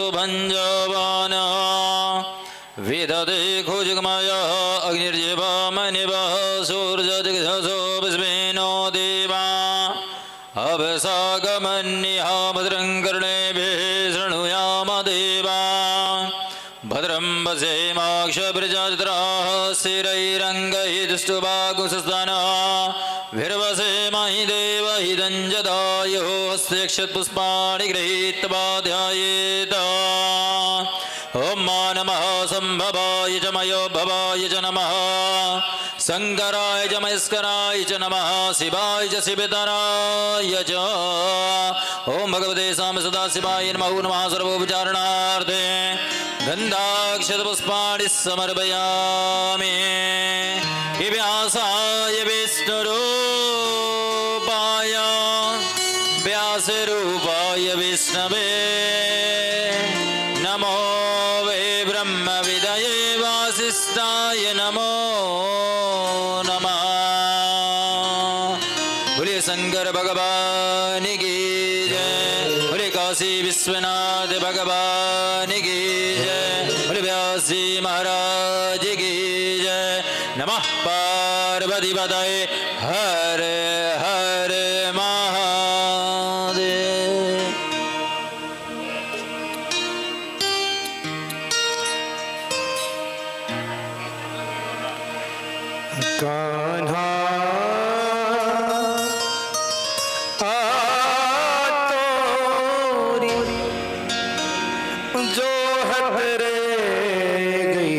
भंजवान विदते खुजगमय अग्निर्जीवमनिवः सूर्यजगधसो विस्मिनो देवा अभसागमन्यः भद्रं कर्णेभिः शृणुयाम देवा भद्रं वसेमाक्षभिर्जत्राः स्थिरैरङ्गैस्तुवाकुशस्तनः भिर्वसेमहि देवहितं जदायुः हस्तेक्षत्पुष्पाणि गृहीत्वा ध्यायेत् ॐ नमः संभवाय च मयोभवाय च नमः शङ्कराय च महेश्वराय च नमः शिवाय च शिवतराय च ॐ भगवते साम सदाशिवाय नमः नमः सर्वोपचारणार्थे गन्धाक्षतपुष्पाणि समर्पयामि व्यासाय विष्णुरूपाय व्यासरूपाय विष्णवे नमो वे ब्रह्मविदये वासिष्ठाय नमो नमः। बोलिए शंकर भगवान की जय, बोलिए काशी विश्वनाथ भगवान की जय, बोलिए व्यासी महाराज की जय। नमः पार्वती पतये हर हर महादेव। कान्हा जो हरे गई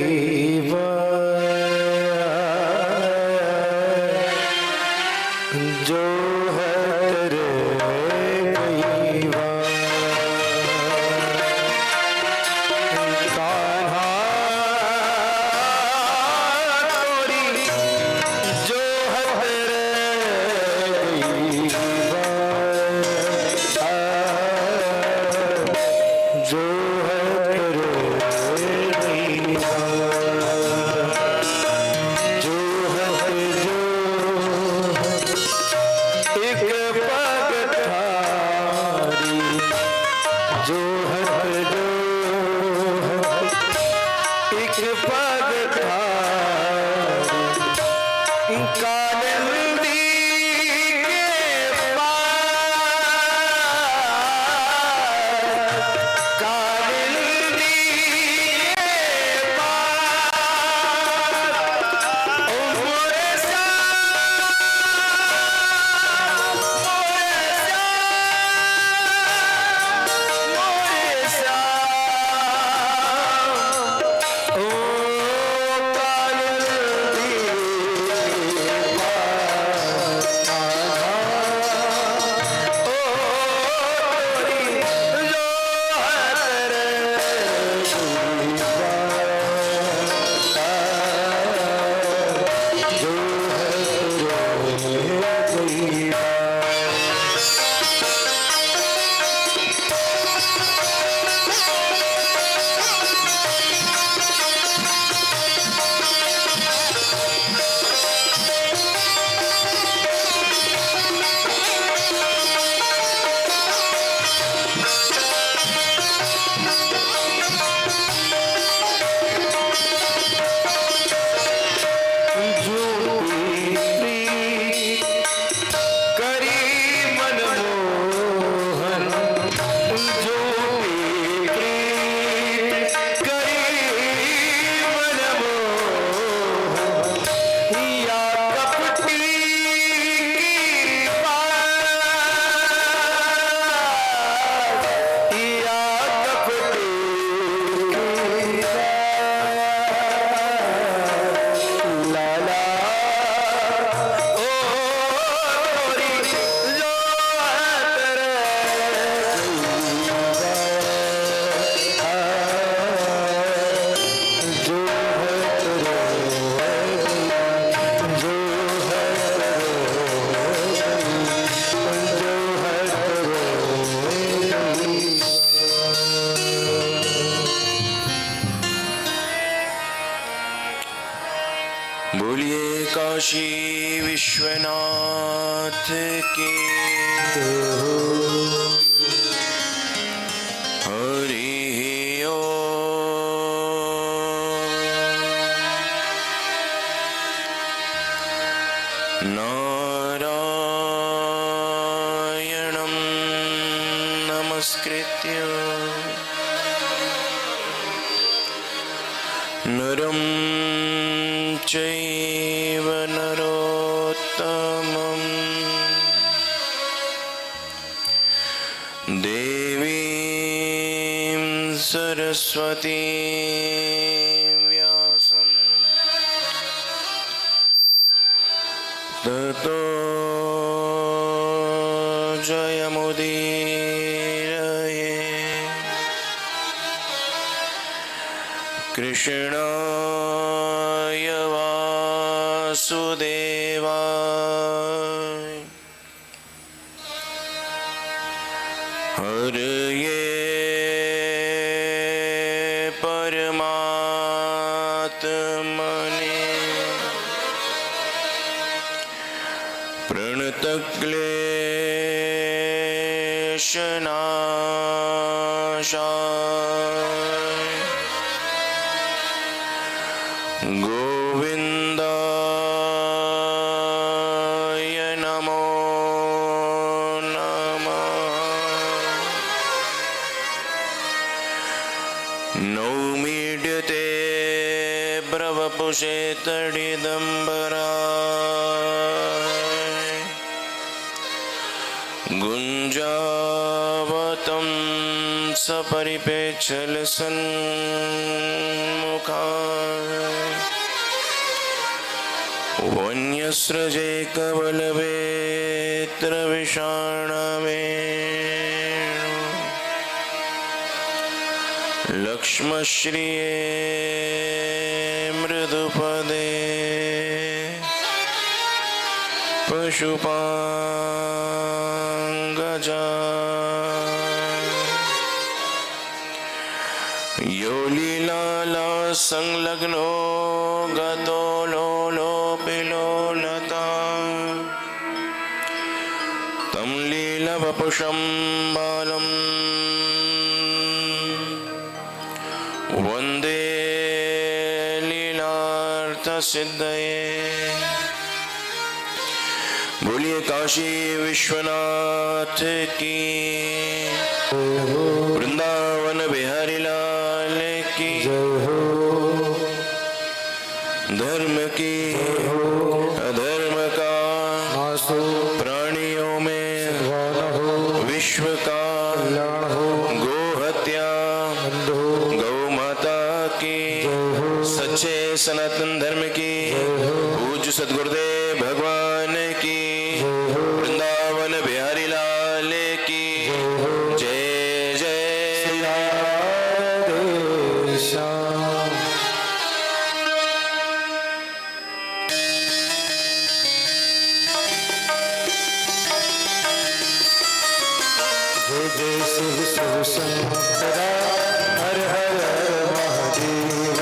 जो हरे गई कान्हा जो हरे गई जो बोलिए काशी विश्वनाथ के हरि नरं चैव नरोत्तमं देवीं सरस्वतीं व्यासं ततो जयमुदीरये। कृष्णाय वासुदेवाय हरये परमात्मने प्रणतक्लेशनाशाय गोविन्दाय नमो नमः। नौमीड्यते ब्रवपुषे तडिदम्बराय गुञ्जावतं सपरिपेच्छलसन्मुखाय वन्यस्रजे कवलवेत्रविषाणवेणु लक्ष्मश्रिये मृदुपदे पशुपाङ्गजा यो लीलाला संलग्नो गतो लोलोपिलोलता तं लीलवपुषं बालं वन्दे लीलार्थसिद्धये। बोलिए काशी विश्वनाथ की, वृंदावन बिहारी लाल की, धर्म की अधर्म का प्राणियों में विश्व का गो हत्या गौ माता की, सच्चे सनातन धर्म की, पूज्य सद्गुरुदेव भगवान की, वृंदावन बिहारी लाल की जय जय। जय जय शिव शिव शंकरा, हर हर महादेव।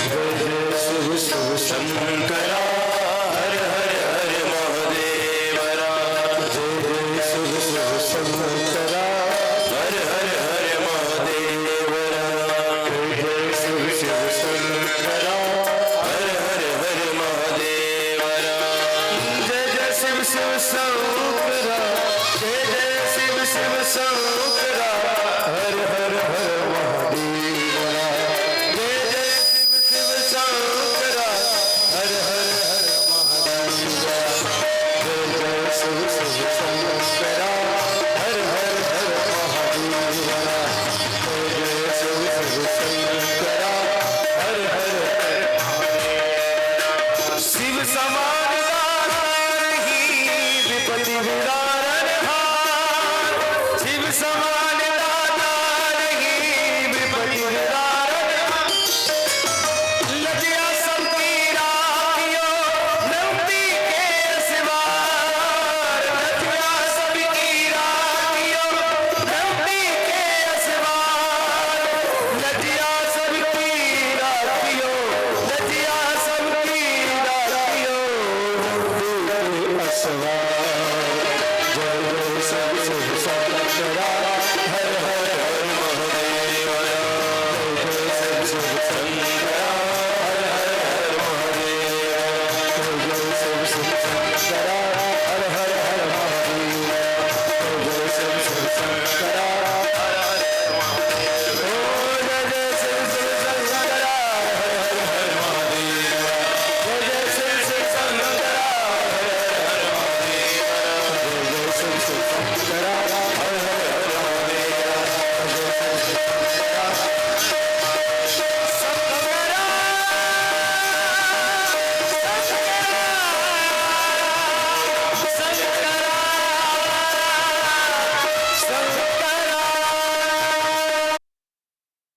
जय जय शिव शिव शंकरा, हर हर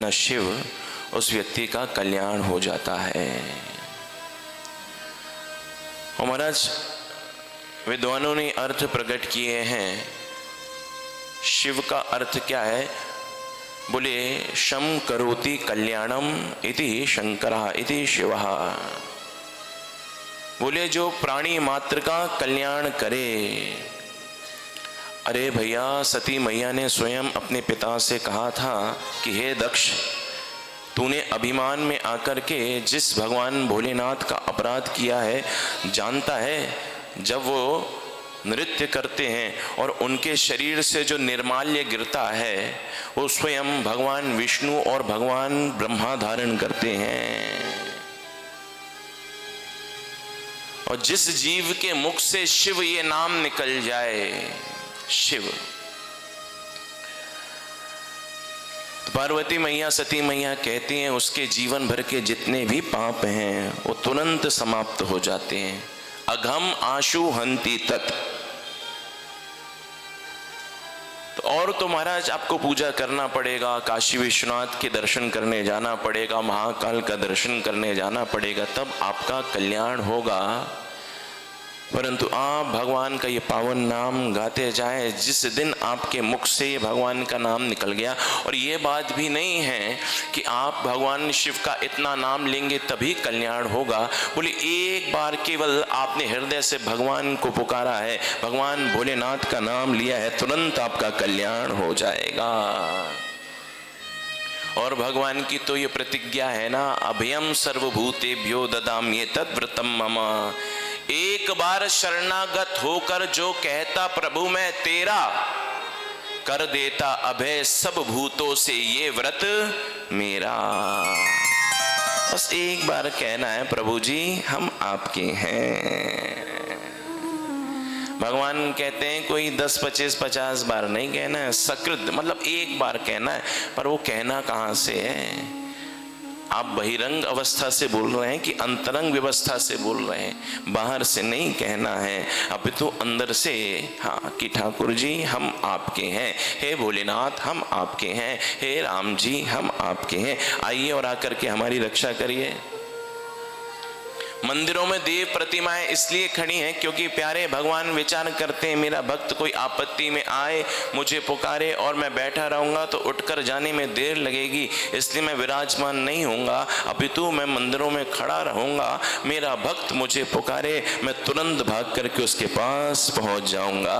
न शिव उस व्यक्ति का कल्याण हो जाता है। और महाराज विद्वानों ने अर्थ प्रकट किए हैं। शिव का अर्थ क्या है? बोले शम करोति कल्याणम इति शंकरः इति शिवः। बोले जो प्राणी मात्र का कल्याण करे। अरे भैया, सती मैया ने स्वयं अपने पिता से कहा था कि हे दक्ष, तूने अभिमान में आकर के जिस भगवान भोलेनाथ का अपराध किया है, जानता है जब वो नृत्य करते हैं और उनके शरीर से जो निर्माल्य गिरता है वो स्वयं भगवान विष्णु और भगवान ब्रह्मा धारण करते हैं। और जिस जीव के मुख से शिव ये नाम निकल जाए, शिव, पार्वती मैया सती मैया कहती हैं उसके जीवन भर के जितने भी पाप हैं वो तुरंत समाप्त हो जाते हैं। अघम आशु हंति तत्। तो और तो महाराज आपको पूजा करना पड़ेगा, काशी विश्वनाथ के दर्शन करने जाना पड़ेगा, महाकाल का दर्शन करने जाना पड़ेगा, तब आपका कल्याण होगा। परंतु आप भगवान का ये पावन नाम गाते जाएं। जिस दिन आपके मुख से ये भगवान का नाम निकल गया, और ये बात भी नहीं है कि आप भगवान शिव का इतना नाम लेंगे तभी कल्याण होगा। बोले एक बार केवल आपने हृदय से भगवान को पुकारा है, भगवान भोलेनाथ का नाम लिया है, तुरंत आपका कल्याण हो जाएगा। और भगवान की तो ये प्रतिज्ञा है ना, अभयम सर्वभूतेभ्यो ददाम्ये तद्व्रतम मम। एक बार शरणागत होकर जो कहता प्रभु मैं तेरा, कर देता अभय सब भूतों से ये व्रत मेरा। बस एक बार कहना है, प्रभु जी हम आपके हैं। भगवान कहते हैं कोई 10, 25, 50 बार नहीं कहना है, सकृत मतलब एक बार कहना है। पर वो कहना कहाँ से है? आप बहिरंग अवस्था से बोल रहे हैं कि अंतरंग व्यवस्था से बोल रहे हैं? बाहर से नहीं कहना है, अब तो अंदर से। हाँ, कि ठाकुर जी हम आपके हैं, हे भोलेनाथ हम आपके हैं, हे राम जी हम आपके हैं, आइए और आकर के हमारी रक्षा करिए। मंदिरों में देव प्रतिमाएं इसलिए खड़ी हैं क्योंकि प्यारे भगवान विचार करते हैं मेरा भक्त कोई आपत्ति में आए, मुझे पुकारे और मैं बैठा रहूंगा तो उठकर जाने में देर लगेगी, इसलिए मैं विराजमान नहीं होऊंगा, अपितु मैं मंदिरों में खड़ा रहूंगा। मेरा भक्त मुझे पुकारे, मैं तुरंत भाग करके उसके पास पहुंच जाऊंगा।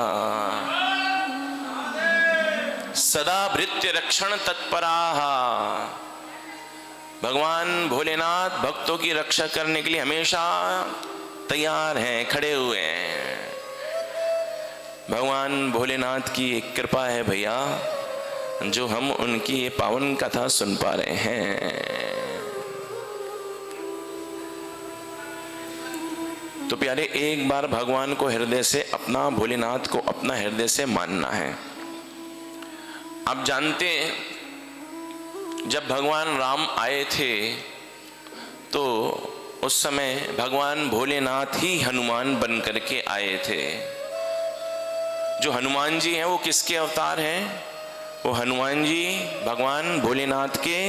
सदा भृत्य रक्षण तत्पराः। भगवान भोलेनाथ भक्तों की रक्षा करने के लिए हमेशा तैयार हैं, खड़े हुए हैं। भगवान भोलेनाथ की एक कृपा है भैया, जो हम उनकी ये पावन कथा सुन पा रहे हैं। तो प्यारे, एक बार भगवान को हृदय से अपना, भोलेनाथ को अपना हृदय से मानना है। आप जानते हैं जब भगवान राम आए थे तो उस समय भगवान भोलेनाथ ही हनुमान बन करके आए थे। जो हनुमान जी हैं वो किसके अवतार हैं? वो हनुमान जी भगवान भोलेनाथ के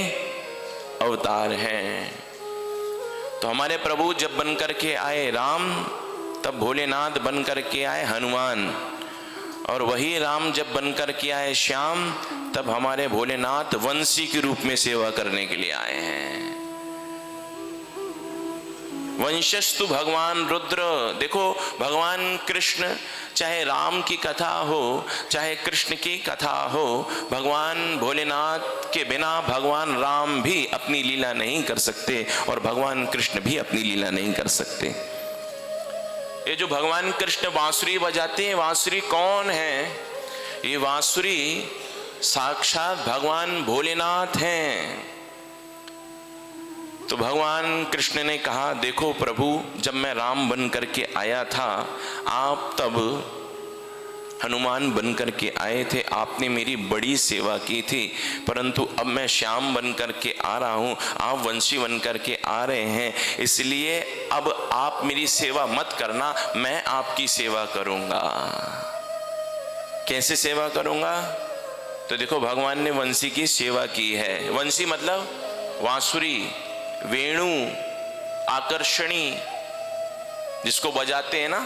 अवतार हैं। तो हमारे प्रभु जब बन करके आए राम, तब भोलेनाथ बन करके आए हनुमान, और वही राम जब बनकर के आए श्याम, तब हमारे भोलेनाथ वंशी के रूप में सेवा करने के लिए आए हैं। वंशस्तु भगवान रुद्र। देखो भगवान कृष्ण, चाहे राम की कथा हो चाहे कृष्ण की कथा हो, भगवान भोलेनाथ के बिना भगवान राम भी अपनी लीला नहीं कर सकते और भगवान कृष्ण भी अपनी लीला नहीं कर सकते। ये जो भगवान कृष्ण बांसुरी बजाते हैं, बांसुरी कौन है? ये बांसुरी साक्षात भगवान भोलेनाथ हैं। तो भगवान कृष्ण ने कहा, देखो प्रभु, जब मैं राम बन करके आया था, आप तब हनुमान बन करके आए थे, आपने मेरी बड़ी सेवा की थी, परंतु अब मैं श्याम बन करके आ रहा हूँ, आप वंशी बन करके आ रहे हैं, इसलिए अब आप मेरी सेवा मत करना, मैं आपकी सेवा करूँगा। कैसे सेवा करूँगा? तो देखो भगवान ने वंशी की सेवा की है। वंशी मतलब बांसुरी, वेणु, आकर्षणी जिसको बजाते हैं ना,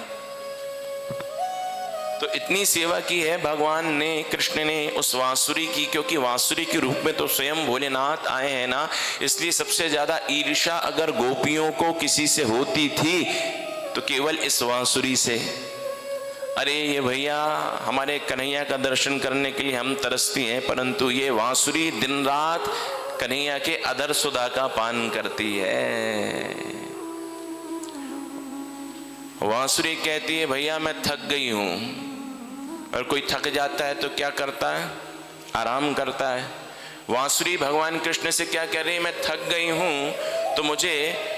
तो इतनी सेवा की है भगवान ने, कृष्ण ने उस बांसुरी की, क्योंकि बांसुरी के रूप में तो स्वयं भोलेनाथ आए हैं ना, इसलिए सबसे ज्यादा ईर्ष्या अगर गोपियों को किसी से होती थी तो केवल इस बांसुरी से। अरे ये भैया हमारे कन्हैया का दर्शन करने के लिए हम तरसती हैं, परंतु ये बांसुरी दिन रात कन्हैया के अधर सुधा का पान करती है। बांसुरी कहती है भैया मैं थक गई हूं, और कोई थक जाता है तो क्या करता है, आराम करता है। बांसुरी भगवान कृष्ण से क्या कह रही है, मैं थक गई हूं तो मुझे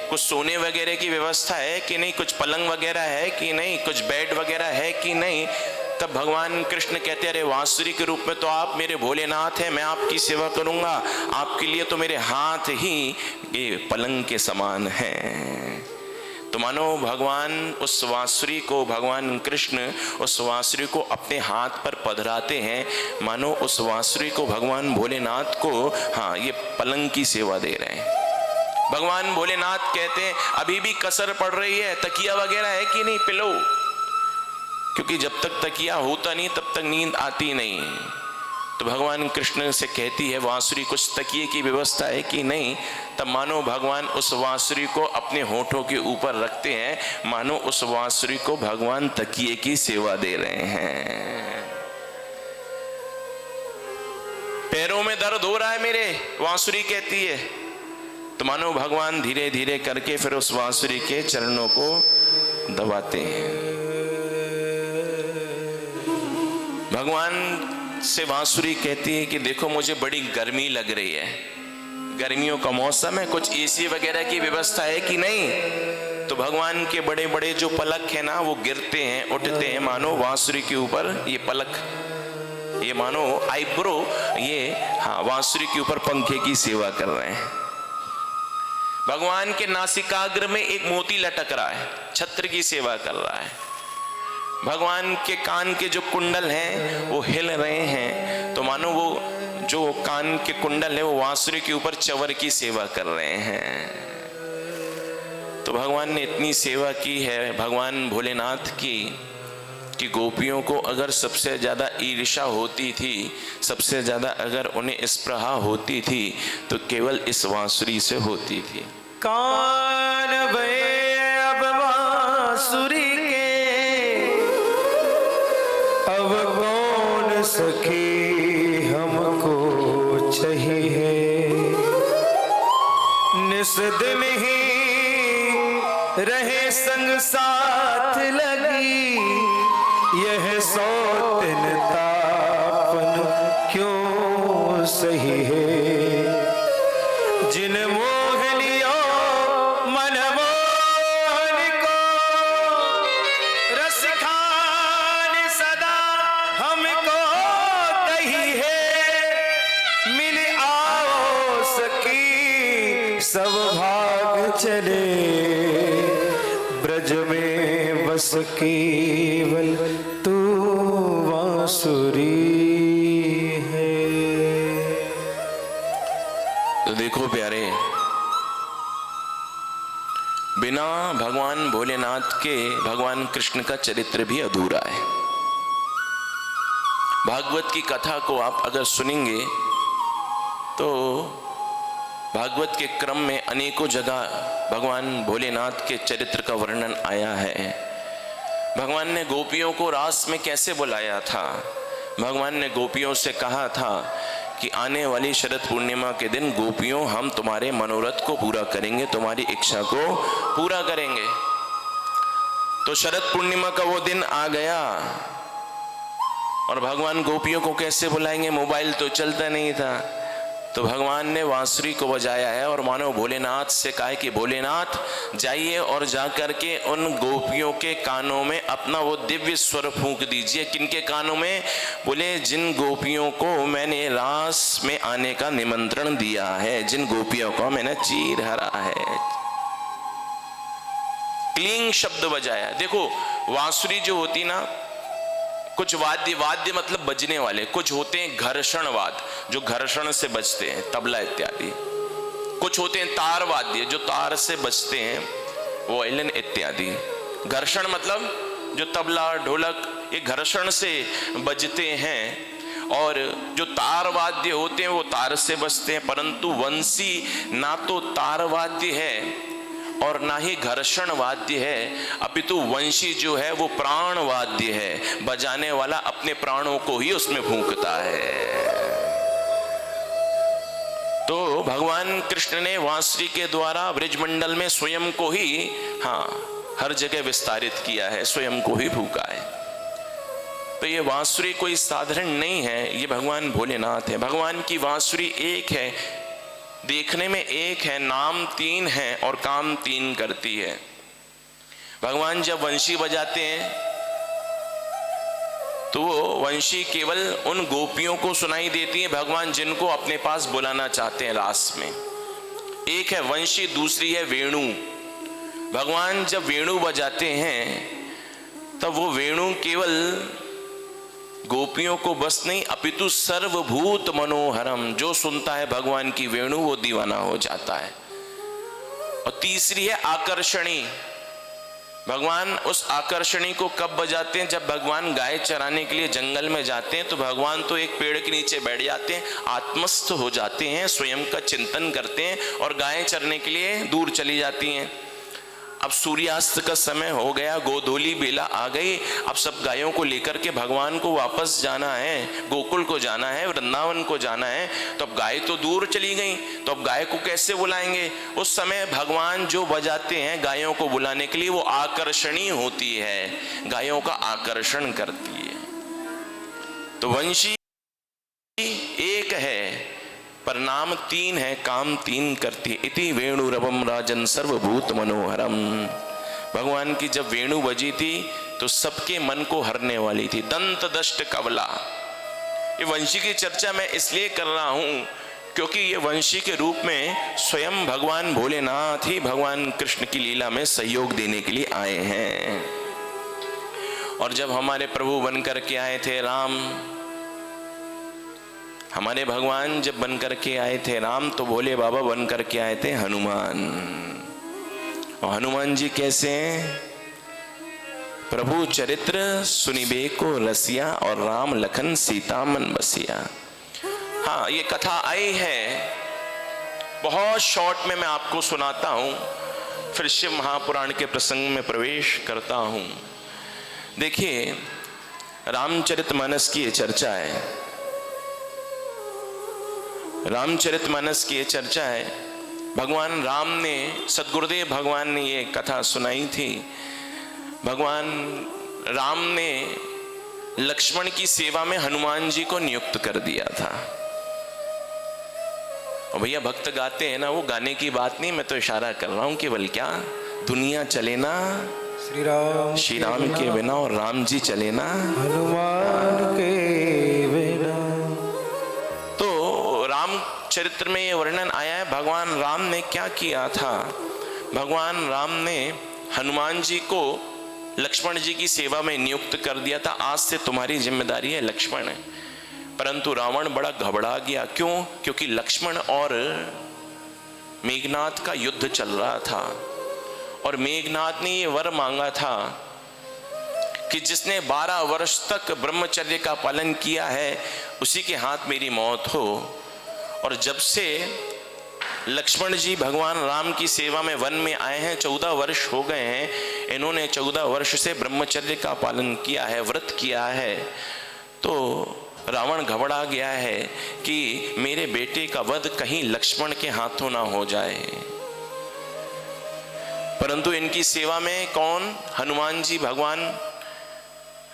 कुछ सोने वगैरह की व्यवस्था है कि नहीं, कुछ पलंग वगैरह है कि नहीं, कुछ बेड वगैरह है कि नहीं। तब भगवान कृष्ण कहते अरे बांसुरी के रूप में तो आप मेरे भोलेनाथ हैं, मैं आपकी सेवा करूंगा, आपके लिए तो मेरे हाथ ही ये पलंग के समान हैं। तो मानो भगवान उस बांसुरी को, भगवान कृष्ण उस बांसुरी को अपने हाथ पर पधराते हैं, मानो उस बांसुरी को भगवान भोलेनाथ को हाँ ये पलंग की सेवा दे रहे हैं। भगवान भोलेनाथ कहते हैं अभी भी कसर पड़ रही है, तकिया वगैरह है कि नहीं, पिलो, क्योंकि जब तक तकिया होता नहीं तब तक नींद आती नहीं। तो भगवान कृष्ण से कहती है बांसुरी कुछ तकिए की व्यवस्था है कि नहीं। तब मानो भगवान उस बांसुरी को अपने होठों के ऊपर रखते हैं, मानो उस बांसुरी को भगवान तकिए की सेवा दे रहे हैं। पैरों में दर्द हो रहा है मेरे, बांसुरी कहती है, तो मानो भगवान धीरे धीरे करके फिर उस बांसुरी के चरणों को दबाते हैं। भगवान से बांसुरी कहती है कि देखो मुझे बड़ी गर्मी लग रही है, गर्मियों का मौसम है, कुछ एसी वगैरह की व्यवस्था है कि नहीं। तो भगवान के बड़े बड़े जो पलक है ना वो गिरते हैं, उठते हैं, मानो बांसुरी के ऊपर ये पलक, ये मानो आईब्रो, ये हाँ बांसुरी के ऊपर पंखे की सेवा कर रहे हैं। भगवान के नासिकाग्र में एक मोती लटक रहा है, छत्र की सेवा कर रहा है। भगवान के कान के जो कुंडल हैं वो हिल रहे हैं, तो मानो वो जो कान के कुंडल है वो बांसुरी के ऊपर चवर की सेवा कर रहे हैं। तो भगवान ने इतनी सेवा की है भगवान भोलेनाथ की कि गोपियों को अगर सबसे ज्यादा ईर्ष्या होती थी, सबसे ज्यादा अगर उन्हें स्पृहा होती थी तो केवल इस बांसुरी से होती थी। कान भये अब बांसुरी के, अब कौन सखी हमको चाहिए, निस दिन ही रहे संग साथ लगी, यह सौतन तापन क्यों सही है, जिन मोहनियों मन मोहन को रस खान सदा हमको कही है, मिल आओ सखी सब भाग चले, ब्रज में बस केवल तू बांसुरी है। तो देखो प्यारे, बिना भगवान भोलेनाथ के भगवान कृष्ण का चरित्र भी अधूरा है। भागवत की कथा को आप अगर सुनेंगे तो भागवत के क्रम में अनेकों जगह भगवान भोलेनाथ के चरित्र का वर्णन आया है। भगवान ने गोपियों को रास में कैसे बुलाया था, भगवान ने गोपियों से कहा था कि आने वाली शरद पूर्णिमा के दिन गोपियों हम तुम्हारे मनोरथ को पूरा करेंगे, तुम्हारी इच्छा को पूरा करेंगे। तो शरद पूर्णिमा का वो दिन आ गया और भगवान गोपियों को कैसे बुलाएंगे, मोबाइल तो चलता नहीं था। तो भगवान ने बांसुरी को बजाया है और मानो भोलेनाथ से कहा कि भोलेनाथ जाइए और जाकर के उन गोपियों के कानों में अपना वो दिव्य स्वर फूंक दीजिए। किनके कानों में? बोले जिन गोपियों को मैंने रास में आने का निमंत्रण दिया है, जिन गोपियों को मैंने चीर हरा है। क्लींग शब्द बजाया। देखो बांसुरी जो होती ना, कुछ वाद्य, वाद्य मतलब बजने वाले, कुछ होते हैं घर्षणवाद जो घर्षण से बजते हैं, तबला इत्यादि। कुछ होते हैं तार वाद्य जो तार से बजते हैं, वायलिन इत्यादि। घर्षण मतलब जो तबला ढोलक ये घर्षण से बजते हैं, और जो तार वाद्य होते हैं वो तार से बजते हैं। परंतु वंशी ना तो तार वाद्य है और ना ही घर्षण वाद्य है, अपितु वंशी जो है वो प्राण वाद्य है। बजाने वाला अपने प्राणों को ही उसमें फूंकता है। तो भगवान कृष्ण ने वांसुरी के द्वारा ब्रजमंडल में स्वयं को ही हर जगह विस्तारित किया है, स्वयं को ही फूंका है। तो ये बांसुरी कोई साधारण नहीं है, ये भगवान भोलेनाथ है। भगवान की बांसुरी एक है, देखने में एक है, नाम तीन है और काम तीन करती है। भगवान जब वंशी बजाते हैं तो वो वंशी केवल उन गोपियों को सुनाई देती है भगवान जिनको अपने पास बुलाना चाहते हैं रास में। एक है वंशी, दूसरी है वेणु। भगवान जब वेणु बजाते हैं तब वो वेणु केवल गोपियों को बस नहीं, अपितु सर्वभूत मनोहरम, जो सुनता है भगवान की वेणु वो दीवाना हो जाता है। और तीसरी है आकर्षणी। भगवान उस आकर्षणी को कब बजाते हैं? जब भगवान गाय चराने के लिए जंगल में जाते हैं तो भगवान तो एक पेड़ के नीचे बैठ जाते हैं, आत्मस्थ हो जाते हैं, स्वयं का चिंतन करते हैं और गायें चरने के लिए दूर चली जाती हैं। अब सूर्यास्त का समय हो गया, गोधूली बेला आ गई, अब सब गायों को लेकर के भगवान को वापस जाना है, गोकुल को जाना है, वृंदावन को जाना है। तो अब गाय तो दूर चली गई, तो अब गाय को कैसे बुलाएंगे? उस समय भगवान जो बजाते हैं गायों को बुलाने के लिए वो आकर्षणी होती है, गायों का आकर्षण करती है। तो वंशी एक है पर नाम तीन है, काम तीन करती है। इति वेणुरवम राजन सर्वभूत मनोहरम। भगवान की जब वेणु बजी थी तो सबके मन को हरने वाली थी। दंत दष्ट कवला, ये वंशी की चर्चा मैं इसलिए कर रहा हूं क्योंकि ये वंशी के रूप में स्वयं भगवान भोलेनाथ ही भगवान कृष्ण की लीला में सहयोग देने के लिए आए हैं। और जब हमारे प्रभु बनकर के आए थे राम, हमारे भगवान जब बनकर के आए थे राम, तो भोले बाबा बनकर के आए थे हनुमान। और हनुमान जी कैसे हैं? प्रभु चरित्र सुनिबे को रसिया और राम लखन सीता मन बसिया। हाँ, ये कथा आई है, बहुत शॉर्ट में मैं आपको सुनाता हूं, फिर शिव महापुराण के प्रसंग में प्रवेश करता हूं। देखिए, रामचरितमानस की ये चर्चा है, रामचरितमानस की ये चर्चा है। भगवान राम ने, सदगुरुदेव भगवान ने ये कथा सुनाई थी। भगवान राम ने लक्ष्मण की सेवा में हनुमान जी को नियुक्त कर दिया था। और भैया भक्त गाते हैं ना, वो गाने की बात नहीं, मैं तो इशारा कर रहा हूं केवल, क्या दुनिया चले ना श्री राम के बिना और राम जी चले ना हनुमान के बिना। राम चरित्र में ये वर्णन आया है भगवान राम ने क्या किया था। भगवान राम ने हनुमान जी को लक्ष्मण जी की सेवा में नियुक्त कर दिया था, आज से तुम्हारी जिम्मेदारी है लक्ष्मण। परंतु रावण बड़ा घबरा गया। क्यों? क्योंकि लक्ष्मण और मेघनाथ का युद्ध चल रहा था और मेघनाथ ने ये वर मांगा था कि जिसने 12 वर्ष तक ब्रह्मचर्य का पालन किया है उसी के हाथ मेरी मौत हो। और जब से लक्ष्मण जी भगवान राम की सेवा में वन में आए हैं, 14 वर्ष हो गए हैं, इन्होंने 14 वर्ष से ब्रह्मचर्य का पालन किया है, व्रत किया है। तो रावण घबरा गया है कि मेरे बेटे का वध कहीं लक्ष्मण के हाथों ना हो जाए। परंतु इनकी सेवा में कौन? हनुमान जी भगवान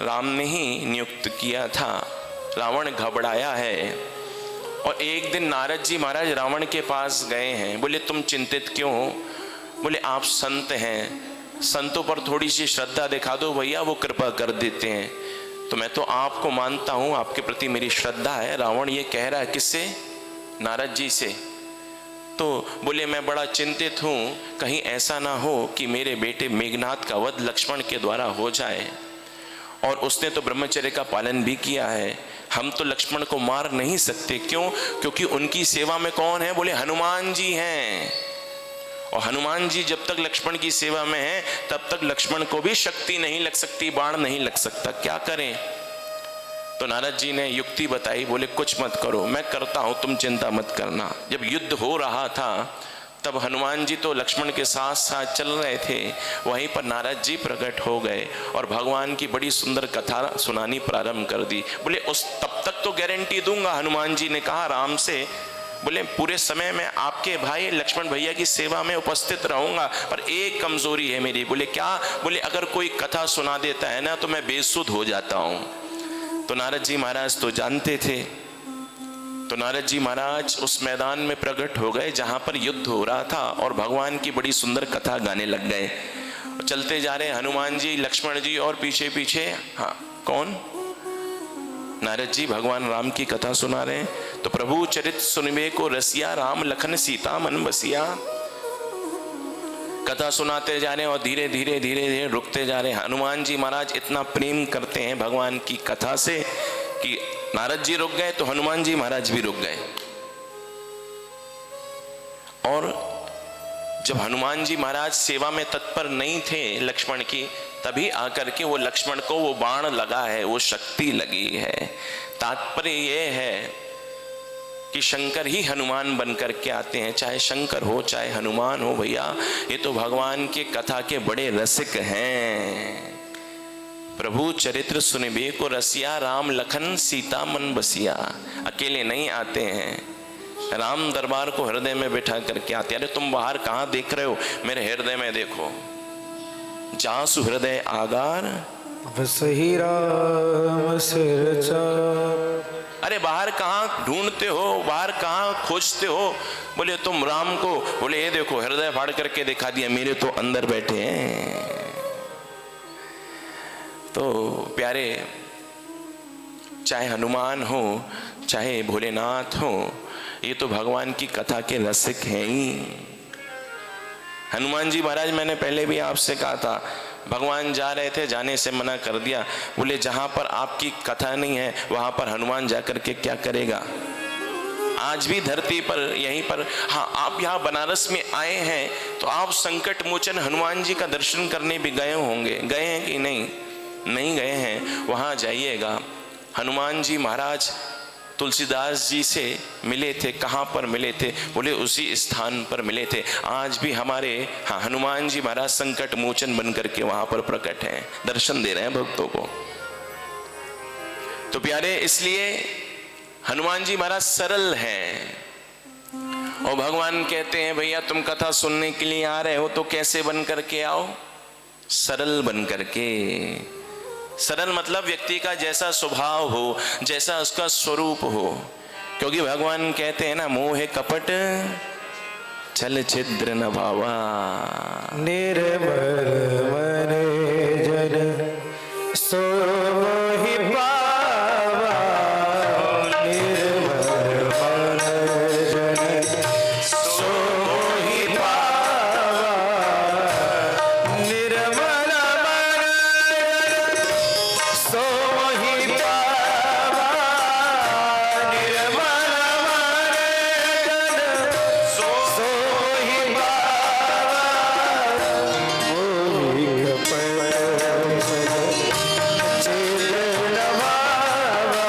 राम ने ही नियुक्त किया था। रावण घबराया है और एक दिन नारद जी महाराज रावण के पास गए हैं। बोले तुम चिंतित क्यों हो? बोले आप संत हैं, संतों पर थोड़ी सी श्रद्धा दिखा दो भैया, वो कृपा कर देते हैं। तो मैं तो आपको मानता हूँ, आपके प्रति मेरी श्रद्धा है। रावण ये कह रहा है किससे? नारद जी से। तो बोले मैं बड़ा चिंतित हूँ, कहीं ऐसा ना हो कि मेरे बेटे मेघनाथ का वध लक्ष्मण के द्वारा हो जाए। और उसने तो ब्रह्मचर्य का पालन भी किया है। हम तो लक्ष्मण को मार नहीं सकते। क्यों? क्योंकि उनकी सेवा में कौन है? बोले हनुमान जी हैं। और हनुमान जी जब तक लक्ष्मण की सेवा में हैं तब तक लक्ष्मण को भी शक्ति नहीं लग सकती, बाण नहीं लग सकता। क्या करें? तो नारद जी ने युक्ति बताई। बोले कुछ मत करो, मैं करता हूं, तुम चिंता मत करना। जब युद्ध हो रहा था तब हनुमान जी तो लक्ष्मण के साथ साथ चल रहे थे, वहीं पर नारद जी प्रकट हो गए और भगवान की बड़ी सुंदर कथा सुनानी प्रारंभ कर दी। बोले उस तब तक तो गारंटी दूंगा, हनुमान जी ने कहा राम से, बोले पूरे समय में आपके भाई लक्ष्मण भैया की सेवा में उपस्थित रहूंगा, पर एक कमजोरी है मेरी। बोले क्या? बोले अगर कोई कथा सुना देता है ना तो मैं बेसुध हो जाता हूं। तो नारद जी महाराज तो जानते थे। तो नारद जी महाराज उस मैदान में प्रकट हो गए जहां पर युद्ध हो रहा था और भगवान की बड़ी सुंदर कथा गाने लग गए। चलते जा रहे हनुमान जी, लक्ष्मण जी और पीछे पीछे कौन? नारद जी भगवान राम की कथा सुना रहे हैं। तो प्रभु चरित सुनबे को रसिया, राम लखन सीता मन बसिया। कथा सुनाते जा रहे हैं और धीरे धीरे धीरे धीरे रुकते जा रहे हैं। हनुमान जी महाराज इतना प्रेम करते हैं भगवान की कथा से कि नारद जी रुक गए तो हनुमान जी महाराज भी रुक गए। और जब हनुमान जी महाराज सेवा में तत्पर नहीं थे लक्ष्मण की, तभी आकर के वो लक्ष्मण को वो बाण लगा है, वो शक्ति लगी है। तात्पर्य ये है कि शंकर ही हनुमान बनकर के आते हैं, चाहे शंकर हो चाहे हनुमान हो। भैया ये तो भगवान के कथा के बड़े रसिक हैं। प्रभु चरित्र सुनिबे को रसिया, राम लखन सीता मन बसिया। अकेले नहीं आते हैं, राम दरबार को हृदय में बैठा करके आते। अरे तुम बाहर कहाँ देख रहे हो? मेरे हृदय में देखो। जासु हृदय आगार वसहि राम सिर चाप। अरे बाहर कहाँ ढूंढते हो, बाहर कहाँ खोजते हो? बोले तुम राम को। बोले ये देखो, हृदय फाड़ करके दिखा दिया, मेरे तो अंदर बैठे हैं। तो प्यारे, चाहे हनुमान हो चाहे भोलेनाथ हो, ये तो भगवान की कथा के रसिक हैं ही। हनुमान जी महाराज, मैंने पहले भी आपसे कहा था, भगवान जा रहे थे, जाने से मना कर दिया। बोले जहां पर आपकी कथा नहीं है वहां पर हनुमान जाकर के क्या करेगा? आज भी धरती पर यहीं पर, हाँ आप यहाँ बनारस में आए हैं तो आप संकट मोचन हनुमान जी का दर्शन करने भी गए होंगे। गए हैं कि नहीं? नहीं गए हैं, वहां जाइएगा। हनुमान जी महाराज तुलसीदास जी से मिले थे। कहाँ पर मिले थे? बोले उसी स्थान पर मिले थे। आज भी हमारे हनुमान जी महाराज संकट मोचन बन करके वहां पर प्रकट हैं, दर्शन दे रहे हैं भक्तों को। तो प्यारे, इसलिए हनुमान जी महाराज सरल हैं। और भगवान कहते हैं भैया तुम कथा सुनने के लिए आ रहे हो तो कैसे बन करके आओ? सरल बन करके। सरल मतलब व्यक्ति का जैसा स्वभाव हो, जैसा उसका स्वरूप हो। क्योंकि भगवान कहते हैं ना, मोह कपट छल छिद्र न भावा, निर्मल मन जन सो मोहि पावा। निर्मल मन जन सो मोहि पावा। निर्मल मन सो मोहि पावा। निर्मल मन जन सो मोहि पावा। मोहि कपट छिद्र न भावा।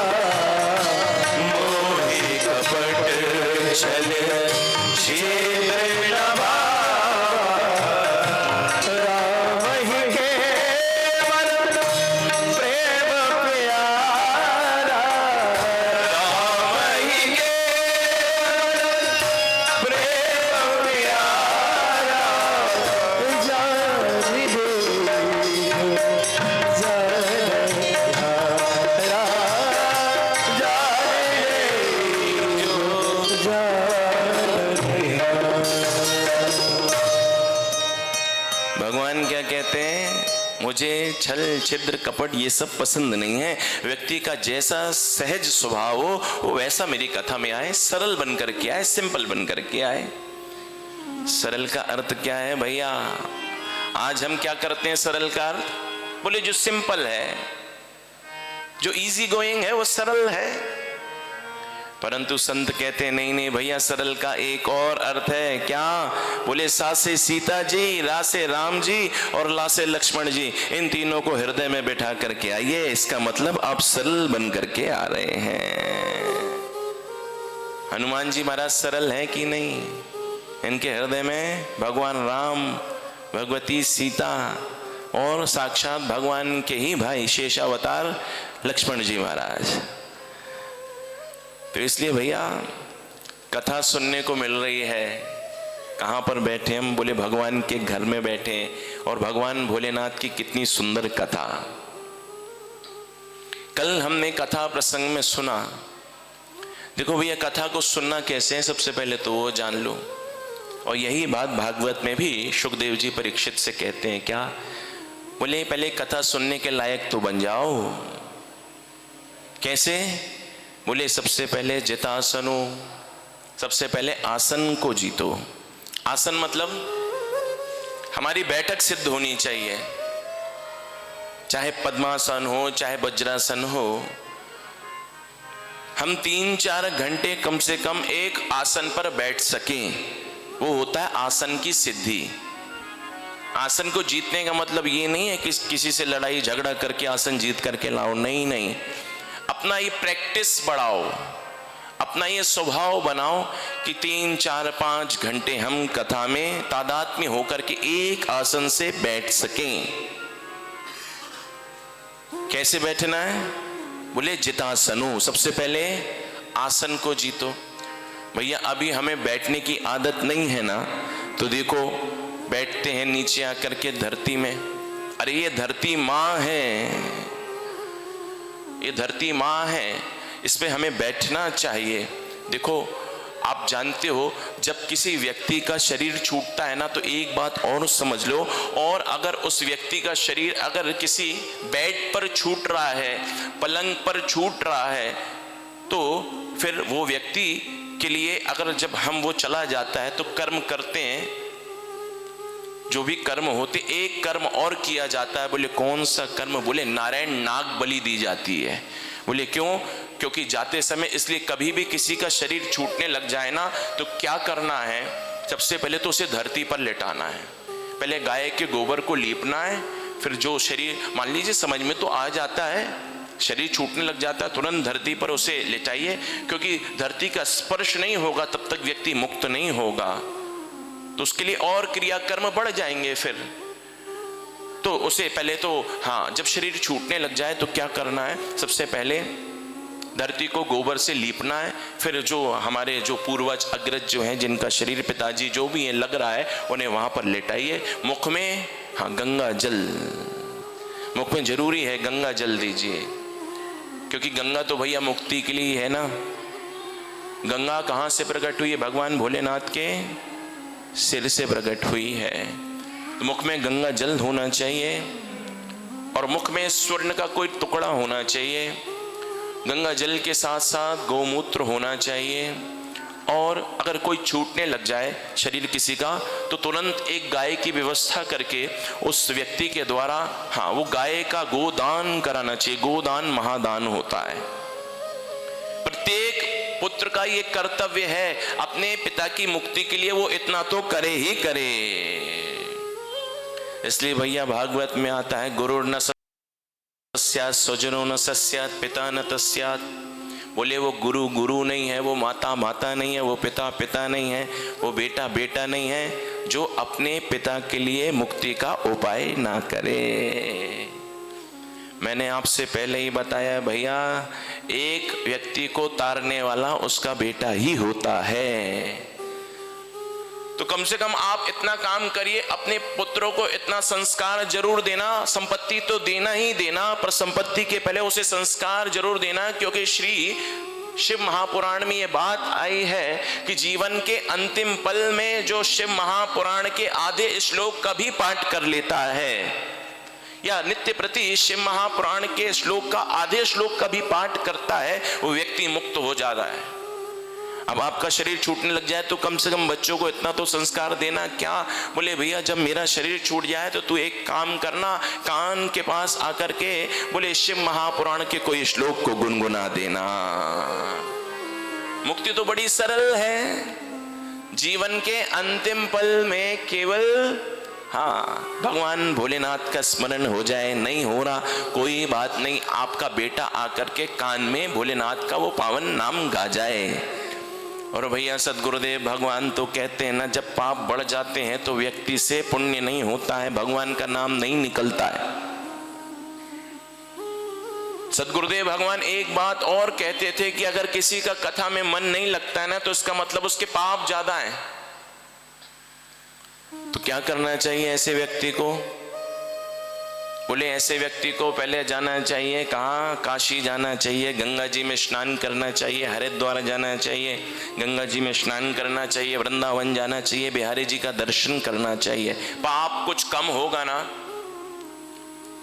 मोहि कपट छल छिद्र न भावा। राम ही केवल प्रेम प्यारा। राम ही केवल प्रेम प्यारा। जान भगवान क्या कहते हैं? मुझे छल छिद्र कपट ये सब पसंद नहीं है। व्यक्ति का जैसा सहज स्वभाव हो वो वैसा मेरी कथा में आए, सरल बन करके आए, सिंपल बन करके आए। सरल का अर्थ क्या है भैया? आज हम क्या करते हैं सरल का अर्थ? बोले जो सिंपल है, जो इजी गोइंग है वो सरल है, परंतु संत कहते हैं नहीं नहीं भैया, सरल का एक और अर्थ है। क्या? बोले सा से सीता जी, रा से राम जी और ला से लक्ष्मण जी, इन तीनों को हृदय में बैठा करके आइए। इसका मतलब आप सरल बन करके आ रहे हैं। हनुमान जी महाराज सरल हैं कि नहीं? इनके हृदय में भगवान राम, भगवती सीता और साक्षात भगवान के ही भाई शेषावतार लक्ष्मण जी महाराज। तो इसलिए भैया कथा सुनने को मिल रही है। कहाँ पर बैठे हम? बोले भगवान के घर में बैठे, और भगवान भोलेनाथ की कितनी सुंदर कथा। कल हमने कथा प्रसंग में सुना। देखो भैया, कथा को सुनना कैसे है, सबसे पहले तो वो जान लो। और यही बात भागवत में भी सुखदेव जी परीक्षित से कहते हैं। क्या? बोले पहले कथा सुनने के लायक तो बन जाओ। कैसे? बोले सबसे पहले जितासनो, सबसे पहले आसन को जीतो। आसन मतलब हमारी बैठक सिद्ध होनी चाहिए, चाहे पद्मासन हो चाहे वज्रासन हो। हम 3-4 घंटे कम से कम एक आसन पर बैठ सकें, वो होता है आसन की सिद्धि। आसन को जीतने का मतलब ये नहीं है कि किसी से लड़ाई झगड़ा करके आसन जीत करके लाओ, नहीं नहीं। अपना ये प्रैक्टिस बढ़ाओ, अपना ये स्वभाव बनाओ कि 3-4-5 घंटे हम कथा में तादात्म्य होकर के एक आसन से बैठ सकें। कैसे बैठना है? बोले जितासनु, सबसे पहले आसन को जीतो। भैया अभी हमें बैठने की आदत नहीं है ना, तो देखो बैठते हैं नीचे आकर के धरती में। अरे ये धरती माँ है, ये धरती माँ है, इस पे हमें बैठना चाहिए। देखो आप जानते हो, जब किसी व्यक्ति का शरीर छूटता है ना, तो एक बात और समझ लो, और अगर उस व्यक्ति का शरीर अगर किसी बेड पर छूट रहा है, पलंग पर छूट रहा है, तो फिर वो व्यक्ति के लिए अगर जब हम वो चला जाता है तो कर्म करते हैं, जो भी कर्म होते, एक कर्म और किया जाता है। बोले कौन सा कर्म? बोले नारायण नाग बलि दी जाती है। बोले क्यों? क्योंकि जाते समय, इसलिए कभी भी किसी का शरीर छूटने लग जाए ना, तो क्या करना है? सबसे पहले तो उसे धरती पर लेटाना है। पहले गाय के गोबर को लीपना है, फिर जो शरीर, मान लीजिए समझ में तो आ जाता है, शरीर छूटने लग जाता है, तुरंत धरती पर उसे लेटाइए, क्योंकि धरती का स्पर्श नहीं होगा तब तक व्यक्ति मुक्त नहीं होगा। तो उसके लिए और क्रियाकर्म बढ़ जाएंगे। फिर तो उसे पहले तो हाँ, जब शरीर छूटने लग जाए तो क्या करना है? सबसे पहले धरती को गोबर से लीपना है। फिर जो हमारे जो पूर्वज अग्रज जो हैं, जिनका शरीर पिताजी जो भी है लग रहा है, उन्हें वहां पर लेटाइए। मुख में हाँ गंगा जल, मुख में जरूरी है गंगा जल दीजिए, क्योंकि गंगा तो भैया मुक्ति के लिए है ना। गंगा कहाँ से प्रकट हुई है? भगवान भोलेनाथ के सिर से प्रकट हुई है। तो मुख में गंगा जल होना चाहिए, और मुख में स्वर्ण का कोई टुकड़ा होना चाहिए। गंगा जल के साथ साथ गौमूत्र होना चाहिए। और अगर कोई छूटने लग जाए शरीर किसी का, तो तुरंत एक गाय की व्यवस्था करके उस व्यक्ति के द्वारा हाँ वो गाय का गोदान कराना चाहिए। गोदान महादान होता है। प्रत्येक पुत्र का ये कर्तव्य है, अपने पिता की मुक्ति के लिए वो इतना तो करे ही करे। इसलिए भैया भागवत में आता है, गुरु न सस्यात् स्वजनो न सस्यात् पिता न तस्यात्। बोले वो गुरु गुरु नहीं है, वो माता माता नहीं है, वो पिता पिता नहीं है, वो बेटा बेटा नहीं है, जो अपने पिता के लिए मुक्ति का उपाय ना करे। मैंने आपसे पहले ही बताया भैया, एक व्यक्ति को तारने वाला उसका बेटा ही होता है। तो कम से कम आप इतना काम करिए, अपने पुत्रों को इतना संस्कार जरूर देना। संपत्ति तो देना ही देना, पर संपत्ति के पहले उसे संस्कार जरूर देना, क्योंकि श्री शिव महापुराण में ये बात आई है कि जीवन के अंतिम पल में जो शिव महापुराण के आधे श्लोक का भी पाठ कर लेता है, या नित्य प्रति शिव महापुराण के श्लोक का आधे श्लोक का भी पाठ करता है, वो व्यक्ति मुक्त हो जाता है। अब आपका शरीर छूटने लग जाए तो कम से कम बच्चों को इतना तो संस्कार देना। क्या? बोले भैया जब मेरा शरीर छूट जाए तो तू एक काम करना, कान के पास आकर के बोले शिव महापुराण के कोई श्लोक को गुनगुना देना। मुक्ति तो बड़ी सरल है, जीवन के अंतिम पल में केवल भगवान भोलेनाथ का स्मरण हो जाए। नहीं हो रहा कोई बात नहीं, आपका बेटा आकर के कान में भोलेनाथ का वो पावन नाम गा जाए। और भैया सदगुरुदेव भगवान तो कहते हैं ना, जब पाप बढ़ जाते हैं तो व्यक्ति से पुण्य नहीं होता है, भगवान का नाम नहीं निकलता है। सदगुरुदेव भगवान एक बात और कहते थे कि अगर किसी का कथा में मन नहीं लगता है ना, तो इसका मतलब उसके पाप ज्यादा हैं। तो क्या करना चाहिए ऐसे व्यक्ति को? बोले ऐसे व्यक्ति को पहले जाना चाहिए कहाँ? काशी जाना चाहिए, गंगा जी में स्नान करना चाहिए, हरिद्वार जाना चाहिए, गंगा जी में स्नान करना चाहिए, वृंदावन जाना चाहिए, बिहारी जी का दर्शन करना चाहिए। पाप कुछ कम होगा ना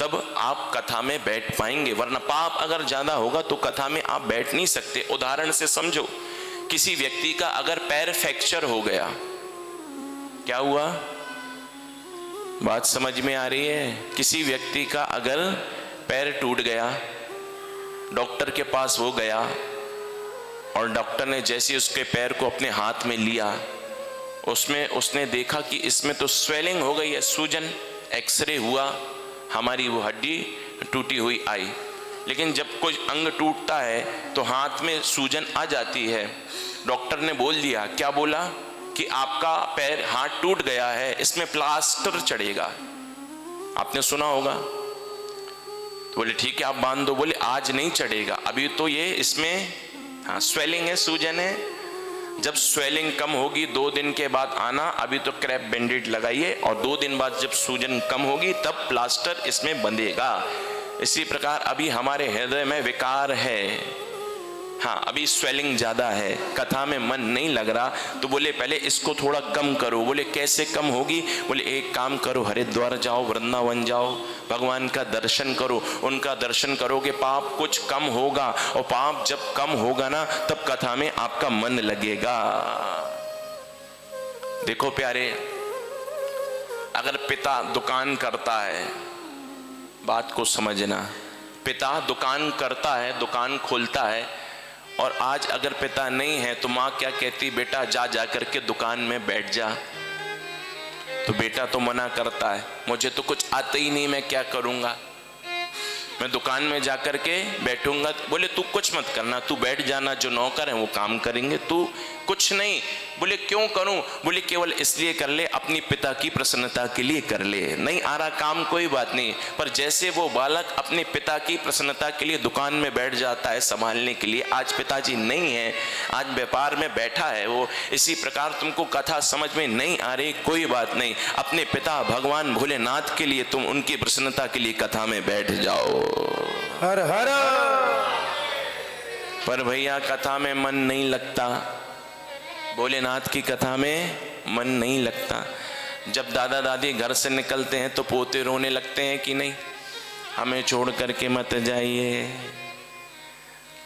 तब आप कथा में बैठ पाएंगे, वरना पाप अगर ज्यादा होगा तो कथा में आप बैठ नहीं सकते। उदाहरण से समझो, किसी व्यक्ति का अगर पैर फ्रैक्चर हो गया, क्या हुआ? बात समझ में आ रही है? किसी व्यक्ति का अगर पैर टूट गया, डॉक्टर के पास वो गया और डॉक्टर ने जैसे उसके पैर को अपने हाथ में लिया, उसमें उसने देखा कि इसमें तो स्वेलिंग हो गई है, सूजन, एक्सरे हुआ, हमारी वो हड्डी टूटी हुई आई। लेकिन जब कोई अंग टूटता है तो हाथ में सूजन आ जाती है। डॉक्टर ने बोल दिया, क्या बोला? कि आपका पैर, हाथ टूट गया है, इसमें प्लास्टर चढ़ेगा। आपने सुना होगा। तो बोले ठीक है आप बांध दो। बोले आज नहीं चढ़ेगा, अभी तो ये इसमें स्वेलिंग है, सूजन है। जब स्वेलिंग कम होगी 2 दिन के बाद आना, अभी तो क्रैप बैंडेज लगाइए, और 2 दिन बाद जब सूजन कम होगी तब प्लास्टर इसमें बंधेगा। इसी प्रकार अभी हमारे हृदय में विकार है, अभी स्वेलिंग ज्यादा है, कथा में मन नहीं लग रहा, तो बोले पहले इसको थोड़ा कम करो। बोले कैसे कम होगी? बोले एक काम करो, हरिद्वार जाओ, वृंदावन जाओ, भगवान का दर्शन करो। उनका दर्शन करोगे पाप कुछ कम होगा, और पाप जब कम होगा ना तब कथा में आपका मन लगेगा। देखो प्यारे, अगर पिता दुकान करता है, बात को समझना, पिता दुकान करता है, दुकान खोलता है, और आज अगर पिता नहीं है तो माँ क्या कहती? बेटा जा करके दुकान में बैठ जा। तो बेटा तो मना करता है, मुझे तो कुछ आता ही नहीं, मैं क्या करूँगा, मैं दुकान में जाकर के बैठूंगा। बोले तू कुछ मत करना, तू बैठ जाना, जो नौकर है वो काम करेंगे, तू कुछ नहीं। बोले क्यों करूं? बोले केवल इसलिए कर ले, अपनी पिता की प्रसन्नता के लिए कर ले। नहीं आ रहा काम, कोई बात नहीं, पर जैसे वो बालक अपने पिता की प्रसन्नता के लिए दुकान में बैठ जाता है संभालने के लिए, आज पिताजी नहीं है, आज व्यापार में बैठा है वो, इसी प्रकार तुमको कथा समझ में नहीं आ रही, कोई बात नहीं, अपने पिता भगवान भोलेनाथ के लिए तुम उनकी प्रसन्नता के लिए कथा में बैठ जाओ। हर हर। पर भैया कथा में मन नहीं लगता, भोलेनाथ की कथा में मन नहीं लगता। जब दादा दादी घर से निकलते हैं तो पोते रोने लगते हैं कि नहीं, हमें छोड़ करके मत जाइए।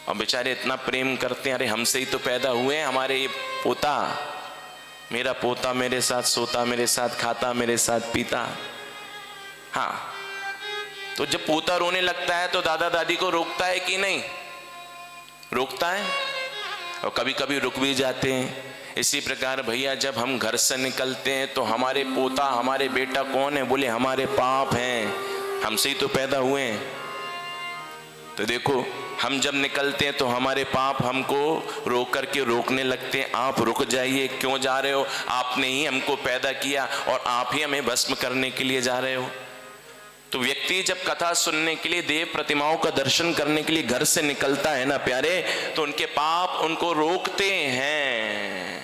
और बेचारे इतना प्रेम करते हैं, अरे हमसे ही तो पैदा हुए हैं हमारे ये पोता, मेरा पोता मेरे साथ सोता, मेरे साथ खाता, मेरे साथ पीता। हाँ, तो जब पोता रोने लगता है तो दादा दादी को रोकता है कि नहीं? रोकता है, और कभी कभी रुक भी जाते हैं। इसी प्रकार भैया जब हम घर से निकलते हैं तो हमारे पोता, हमारे बेटा कौन है? बोले हमारे पाप हैं, हमसे ही तो पैदा हुए हैं। तो देखो, हम जब निकलते हैं तो हमारे पाप हमको रोक करके रोकने लगते हैं, आप रुक जाइए, क्यों जा रहे हो? आपने ही हमको पैदा किया और आप ही हमें भस्म करने के लिए जा रहे हो। तो व्यक्ति जब कथा सुनने के लिए, देव प्रतिमाओं का दर्शन करने के लिए घर से निकलता है ना प्यारे, तो उनके पाप उनको रोकते हैं।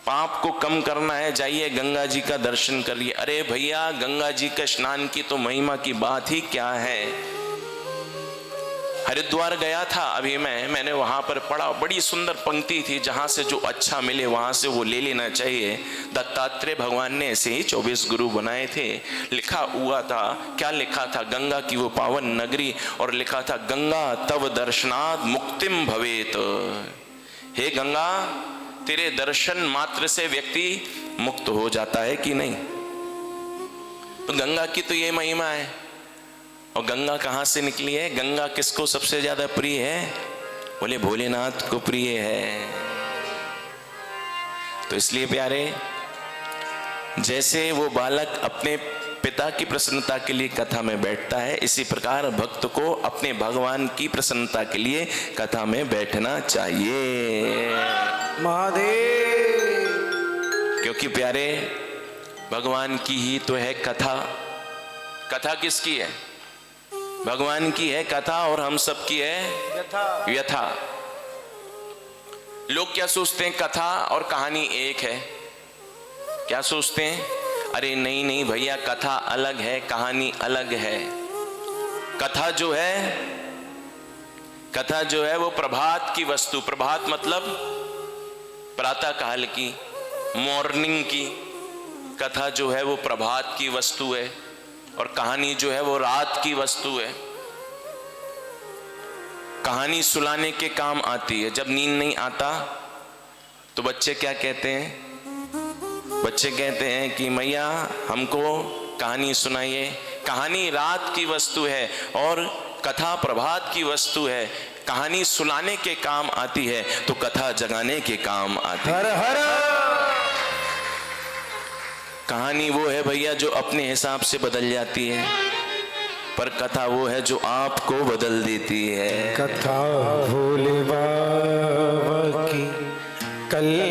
पाप को कम करना है, जाइए गंगा जी का दर्शन करिए। अरे भैया गंगा जी का स्नान की तो महिमा की बात ही क्या है। हरिद्वार गया था अभी मैंने वहां पर पढ़ा, बड़ी सुंदर पंक्ति थी, जहां से जो अच्छा मिले वहां से वो ले लेना चाहिए। दत्तात्रेय भगवान ने ऐसे ही 24 गुरु बनाए थे। लिखा हुआ था, क्या लिखा था? गंगा की वो पावन नगरी, और लिखा था गंगा तव दर्शनात् मुक्तिम भवेत। हे गंगा, तेरे दर्शन मात्र से व्यक्ति मुक्त हो जाता है कि नहीं? तो गंगा की तो ये महिमा है। और गंगा कहाँ से निकली है? गंगा किसको सबसे ज्यादा प्रिय है? बोले भोलेनाथ को प्रिय है। तो इसलिए प्यारे, जैसे वो बालक अपने पिता की प्रसन्नता के लिए कथा में बैठता है, इसी प्रकार भक्त को अपने भगवान की प्रसन्नता के लिए कथा में बैठना चाहिए। महादेव। क्योंकि प्यारे, भगवान की ही तो है कथा। कथा किसकी है? भगवान की है कथा, और हम सब की है व्यथा। लोग क्या सोचते हैं, कथा और कहानी एक है। क्या सोचते हैं? अरे नहीं नहीं भैया, कथा अलग है, कहानी अलग है। कथा जो है वो प्रभात की वस्तु, प्रभात मतलब प्रातः काल की, मॉर्निंग की। कथा जो है वो प्रभात की वस्तु है, और कहानी जो है वो रात की वस्तु है। कहानी सुलाने के काम आती है। जब नींद नहीं आता तो बच्चे क्या कहते हैं? बच्चे कहते हैं कि मैया हमको कहानी सुनाइए। कहानी रात की वस्तु है और कथा प्रभात की वस्तु है। कहानी सुलाने के काम आती है तो कथा जगाने के काम आती है। हर हर। कहानी वो है भैया जो अपने हिसाब से बदल जाती है, पर कथा वो है जो आपको बदल देती है। कथा भोले बाबा की कल्याणकारी,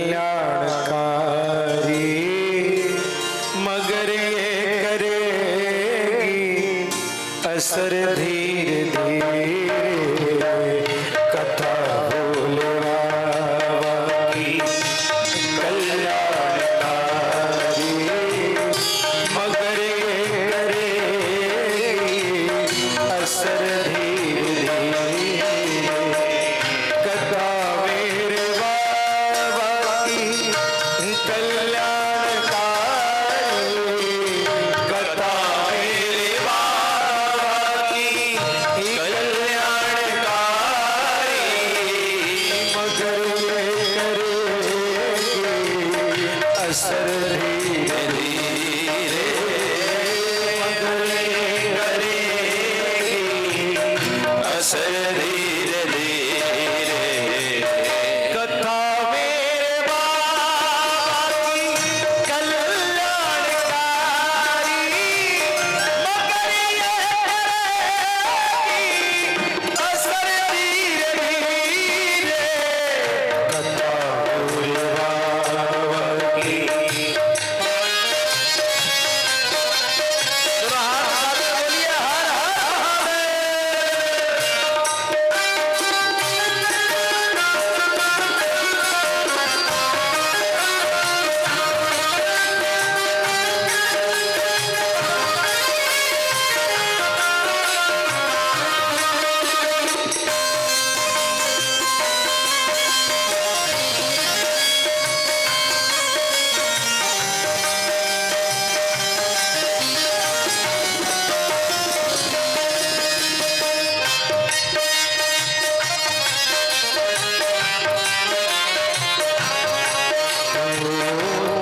मगर ये करेगी असर धीरे धीरे। कथा भोले बाबा की कल्याणकारी, मगर ये करेगी असर धीरे धीरे। कथा मेरे बाबा की कल्याणकारी, कथा मेरे बाबा की कल्याणकारी, मगर ये करेगी असर धीरे धीरे। मगर ये करेगी असर धीरे धीरे। कथा मेरे बाबा की कल्याणकारी, मगर ये करेगी असर धीरे धीरे। कथा भोले बाबा की। जरा हाथ बोलिए, हर हर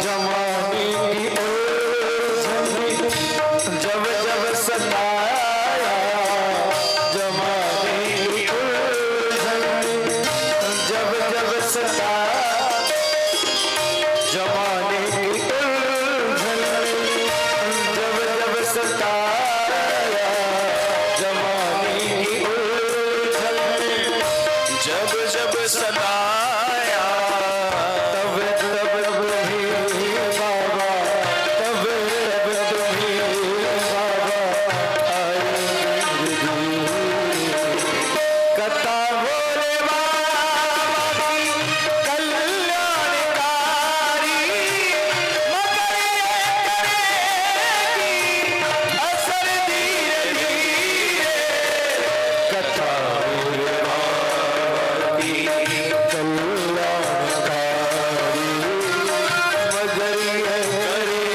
जमाने की उलझन जब जब सताया, जमाने की उलझन जब जब सताया, जमाने की उलझन जब जब सताया, जमाने की उलझन जब जब सताया, तब तब भी बाबा, तब तब भी बाबा आए। कथा भोले बाबा की कल्याणकारी, मगर ये करेगी असर धीरे धीरे। कथा भोले बाबा की कल्याणकारी, मगर ये करेगी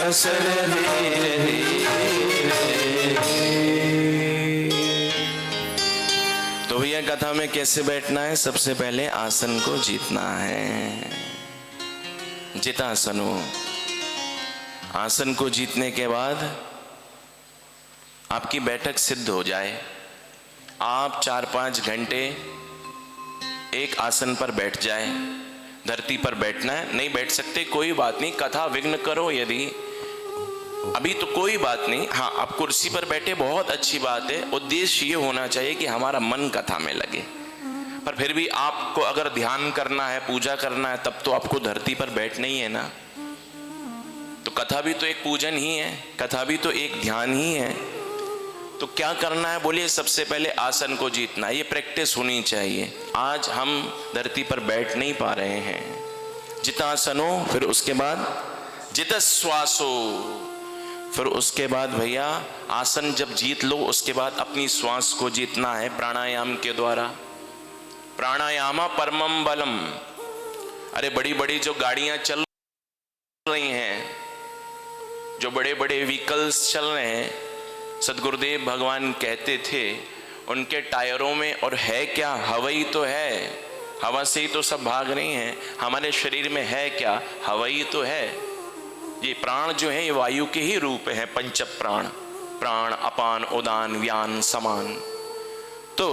असर धीरे धीरे। तो भैया कथा में कैसे बैठना है? सबसे पहले आसन को जीतना है। जितासनो। आसन को जीतने के बाद आपकी बैठक सिद्ध हो जाए, आप 4-5 घंटे एक आसन पर बैठ जाए। धरती पर बैठना है, नहीं बैठ सकते कोई बात नहीं, कथा विघ्न करो यदि, अभी तो कोई बात नहीं। हाँ, आप कुर्सी पर बैठे बहुत अच्छी बात है, उद्देश्य ये होना चाहिए कि हमारा मन कथा में लगे। पर फिर भी आपको अगर ध्यान करना है, पूजा करना है, तब तो आपको धरती पर बैठना ही है ना। तो कथा भी तो एक पूजन ही है, कथा भी तो एक ध्यान ही है। तो क्या करना है? बोलिए सबसे पहले आसन को जीतना है, ये प्रैक्टिस होनी चाहिए। आज हम धरती पर बैठ नहीं पा रहे हैं। जितासनो, फिर उसके बाद जितश्वासो, फिर उसके बाद भैया आसन जब जीत लो उसके बाद अपनी श्वास को जीतना है प्राणायाम के द्वारा। प्राणायाम परमम बलम। अरे बड़ी बड़ी जो गाड़ियां चल रही हैं, जो बड़े बड़े व्हीकल्स चल रहे हैं, सदगुरुदेव भगवान कहते थे उनके टायरों में और है क्या? हवा ही तो है, हवा से ही तो सब भाग रही हैं। हमारे शरीर में है क्या? हवा ही तो है। ये प्राण जो है ये वायु के ही रूप है, पंच प्राण, प्राण अपान उदान व्यान समान। तो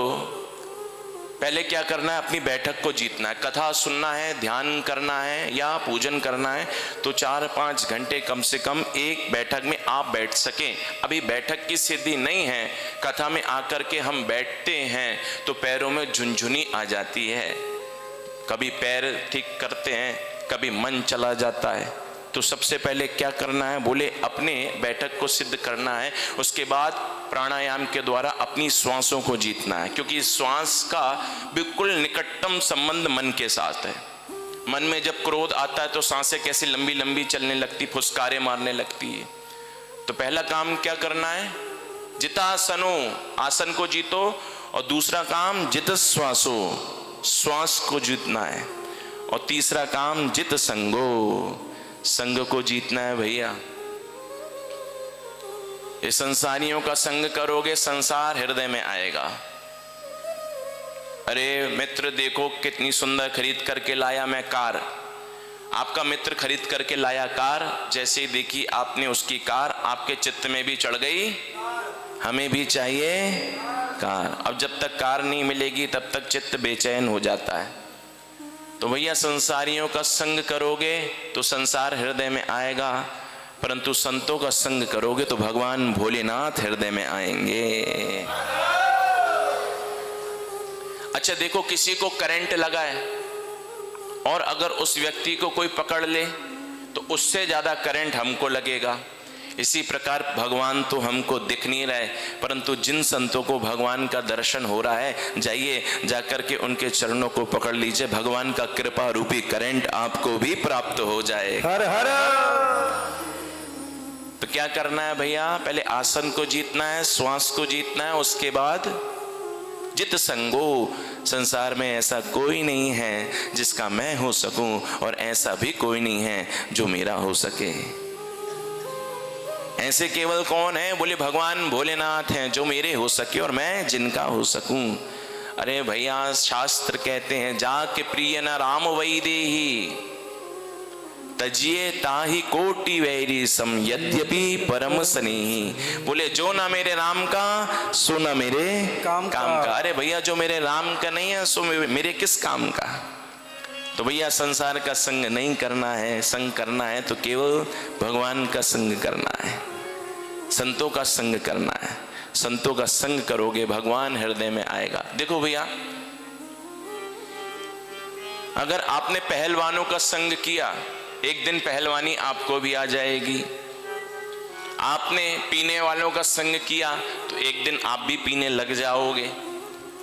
पहले क्या करना है? अपनी बैठक को जीतना है। कथा सुनना है, ध्यान करना है या पूजन करना है तो 4-5 घंटे कम से कम एक बैठक में आप बैठ सकें। अभी बैठक की सिद्धि नहीं है, कथा में आकर के हम बैठते हैं तो पैरों में झुनझुनी आ जाती है, कभी पैर ठीक करते हैं, कभी मन चला जाता है। तो सबसे पहले क्या करना है? बोले अपने बैठक को सिद्ध करना है। उसके बाद प्राणायाम के द्वारा अपनी श्वासों को जीतना है, क्योंकि श्वास का बिल्कुल निकटतम संबंध मन के साथ है। मन में जब क्रोध आता है तो सांसें कैसी लंबी लंबी चलने लगती, फुसकारे मारने लगती है। तो पहला काम क्या करना है? जितासनो, आसन को जीतो। और दूसरा काम जितश्वासो, श्वास को जीतना है। और तीसरा काम जित संगो, संग को जीतना है भैया। ये संसारियों का संग करोगे, संसार हृदय में आएगा। अरे मित्र देखो कितनी सुंदर खरीद करके लाया मैं कार। आपका मित्र खरीद करके लाया कार, जैसे ही देखी आपने उसकी कार, आपके चित्त में भी चढ़ गई हमें भी चाहिए कार। अब जब तक कार नहीं मिलेगी तब तक चित्त बेचैन हो जाता है। तो भैया संसारियों का संग करोगे तो संसार हृदय में आएगा, परंतु संतों का संग करोगे तो भगवान भोलेनाथ हृदय में आएंगे। अच्छा देखो, किसी को करंट लगा है और अगर उस व्यक्ति को कोई पकड़ ले तो उससे ज्यादा करंट हमको लगेगा। इसी प्रकार भगवान तो हमको दिख नहीं रहे, परंतु जिन संतों को भगवान का दर्शन हो रहा है, जाइए जाकर के उनके चरणों को पकड़ लीजिए, भगवान का कृपा रूपी करंट आपको भी प्राप्त हो जाए। हर हर। तो क्या करना है भैया? पहले आसन को जीतना है, श्वास को जीतना है, उसके बाद जित संगो। संसार में ऐसा कोई नहीं है जिसका मैं हो सकूं और ऐसा भी कोई नहीं है जो मेरा हो सके। ऐसे केवल कौन है? बोले भगवान भोलेनाथ हैं जो मेरे हो सके और मैं जिनका हो सकूं। अरे भैया शास्त्र कहते हैं जाके प्रिय न राम वै देही तजिए ताही कोटि वैरी सम यद्यपि परम स्नेही। बोले जो ना मेरे राम का सो ना मेरे काम का। अरे भैया जो मेरे राम का नहीं है सो मेरे किस काम का। तो भैया संसार का संग नहीं करना है, संग करना है तो केवल भगवान का संग करना है, संतों का संग करना है। संतों का संग करोगे भगवान हृदय में आएगा। देखो भैया, अगर आपने पहलवानों का संग किया, एक दिन पहलवानी आपको भी आ जाएगी। आपने पीने वालों का संग किया तो एक दिन आप भी पीने लग जाओगे।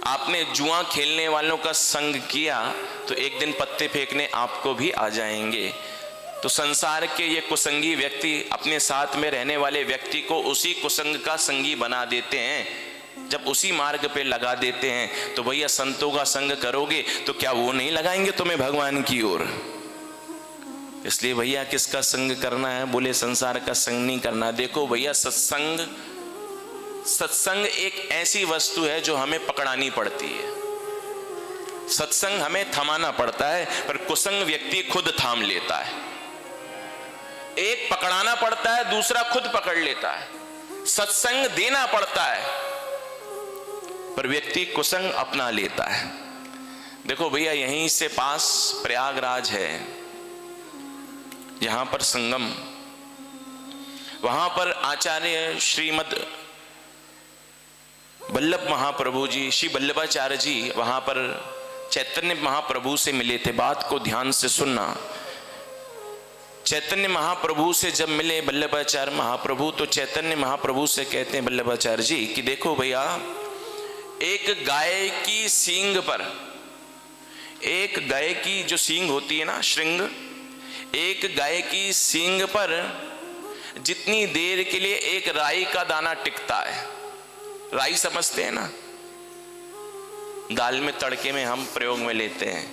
आपने जुआ खेलने वालों का संग किया तो एक दिन पत्ते फेंकने आपको भी आ जाएंगे। तो संसार के ये कुसंगी व्यक्ति अपने साथ में रहने वाले व्यक्ति को उसी कुसंग का संगी बना देते हैं। जब उसी मार्ग पे लगा देते हैं तो भैया संतों का संग करोगे तो क्या वो नहीं लगाएंगे तुम्हें भगवान की ओर। इसलिए भैया किसका संग करना है? बोले संसार का संग नहीं करना। देखो भैया सत्संग एक ऐसी वस्तु है जो हमें पकड़ानी पड़ती है। सत्संग हमें थमाना पड़ता है, पर कुसंग व्यक्ति खुद थाम लेता है। एक पकड़ाना पड़ता है, दूसरा खुद पकड़ लेता है। सत्संग देना पड़ता है, पर व्यक्ति कुसंग अपना लेता है। देखो भैया, यहीं से पास प्रयागराज है, जहां पर संगम, वहां पर आचार्य श्रीमद वल्लभ महाप्रभु जी, श्री वल्लभाचार्य जी वहां पर चैतन्य महाप्रभु से मिले थे। बात को ध्यान से सुनना। चैतन्य महाप्रभु से जब मिले वल्लभाचार्य महाप्रभु, तो चैतन्य महाप्रभु से कहते हैं वल्लभाचार्य जी कि देखो भैया, एक गाय की सींग पर, एक गाय की जो सींग होती है ना, श्रृंग, एक गाय की सींग पर जितनी देर के लिए एक राई का दाना टिकता है, राई समझते हैं ना, दाल में तड़के में हम प्रयोग में लेते हैं।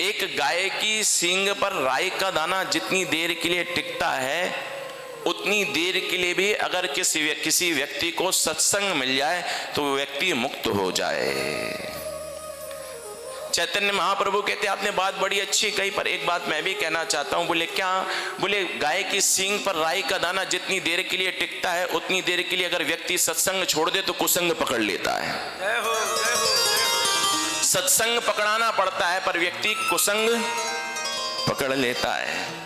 एक गाय की सींग पर राई का दाना जितनी देर के लिए टिकता है, उतनी देर के लिए भी अगर किसी व्यक्ति को सत्संग मिल जाए तो व्यक्ति मुक्त हो जाए। चैतन्य महाप्रभु कहते आपने बात बड़ी अच्छी कही, पर एक बात मैं भी कहना चाहता हूं। बोले क्या? बोले गाय की सींग पर राई का दाना जितनी देर के लिए टिकता है, उतनी देर के लिए अगर व्यक्ति सत्संग छोड़ दे तो कुसंग पकड़ लेता है। सत्संग पकड़ाना पड़ता है, पर व्यक्ति कुसंग पकड़ लेता है।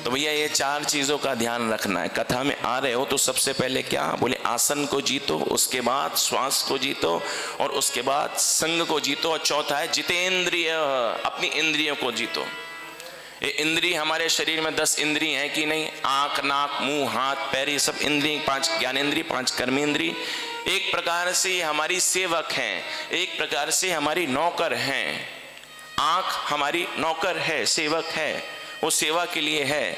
तो भैया ये चार चीजों का ध्यान रखना है। कथा में आ रहे हो तो सबसे पहले क्या बोले? आसन को जीतो, उसके बाद श्वास को जीतो, और उसके बाद संग को जीतो, और चौथा है जितेंद्रिय, अपनी इंद्रियों को जीतो। ये इंद्रिय हमारे शरीर में 10 इंद्रिय हैं कि नहीं? आंख, नाक, मुंह, हाथ, पैर, ये सब इंद्रिय, 5 ज्ञानेंद्रिय, 5 कर्मेंद्रिय। एक प्रकार से ये हमारी सेवक हैं, एक प्रकार से हमारी नौकर हैं। आंख हमारी नौकर है, सेवक है, वो सेवा के लिए है।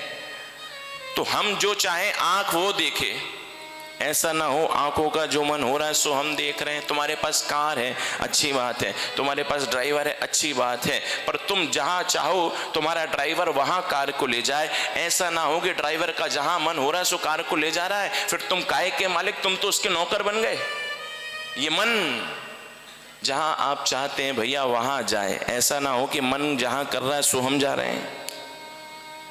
तो हम जो चाहें आंख वो देखे, ऐसा ना हो आंखों का जो मन हो रहा है सो हम देख रहे हैं। तुम्हारे पास कार है, अच्छी बात है, तुम्हारे पास ड्राइवर है, अच्छी बात है, पर तुम जहां चाहो तुम्हारा ड्राइवर वहां कार को ले जाए। ऐसा ना हो कि ड्राइवर का जहां मन हो रहा है सो कार को ले जा रहा है, फिर तुम काहे के मालिक, तुम तो उसके नौकर बन गए। ये मन जहां आप चाहते हैं भैया वहां जाए, ऐसा ना हो कि मन जहां कर रहा है सो हम जा रहे हैं।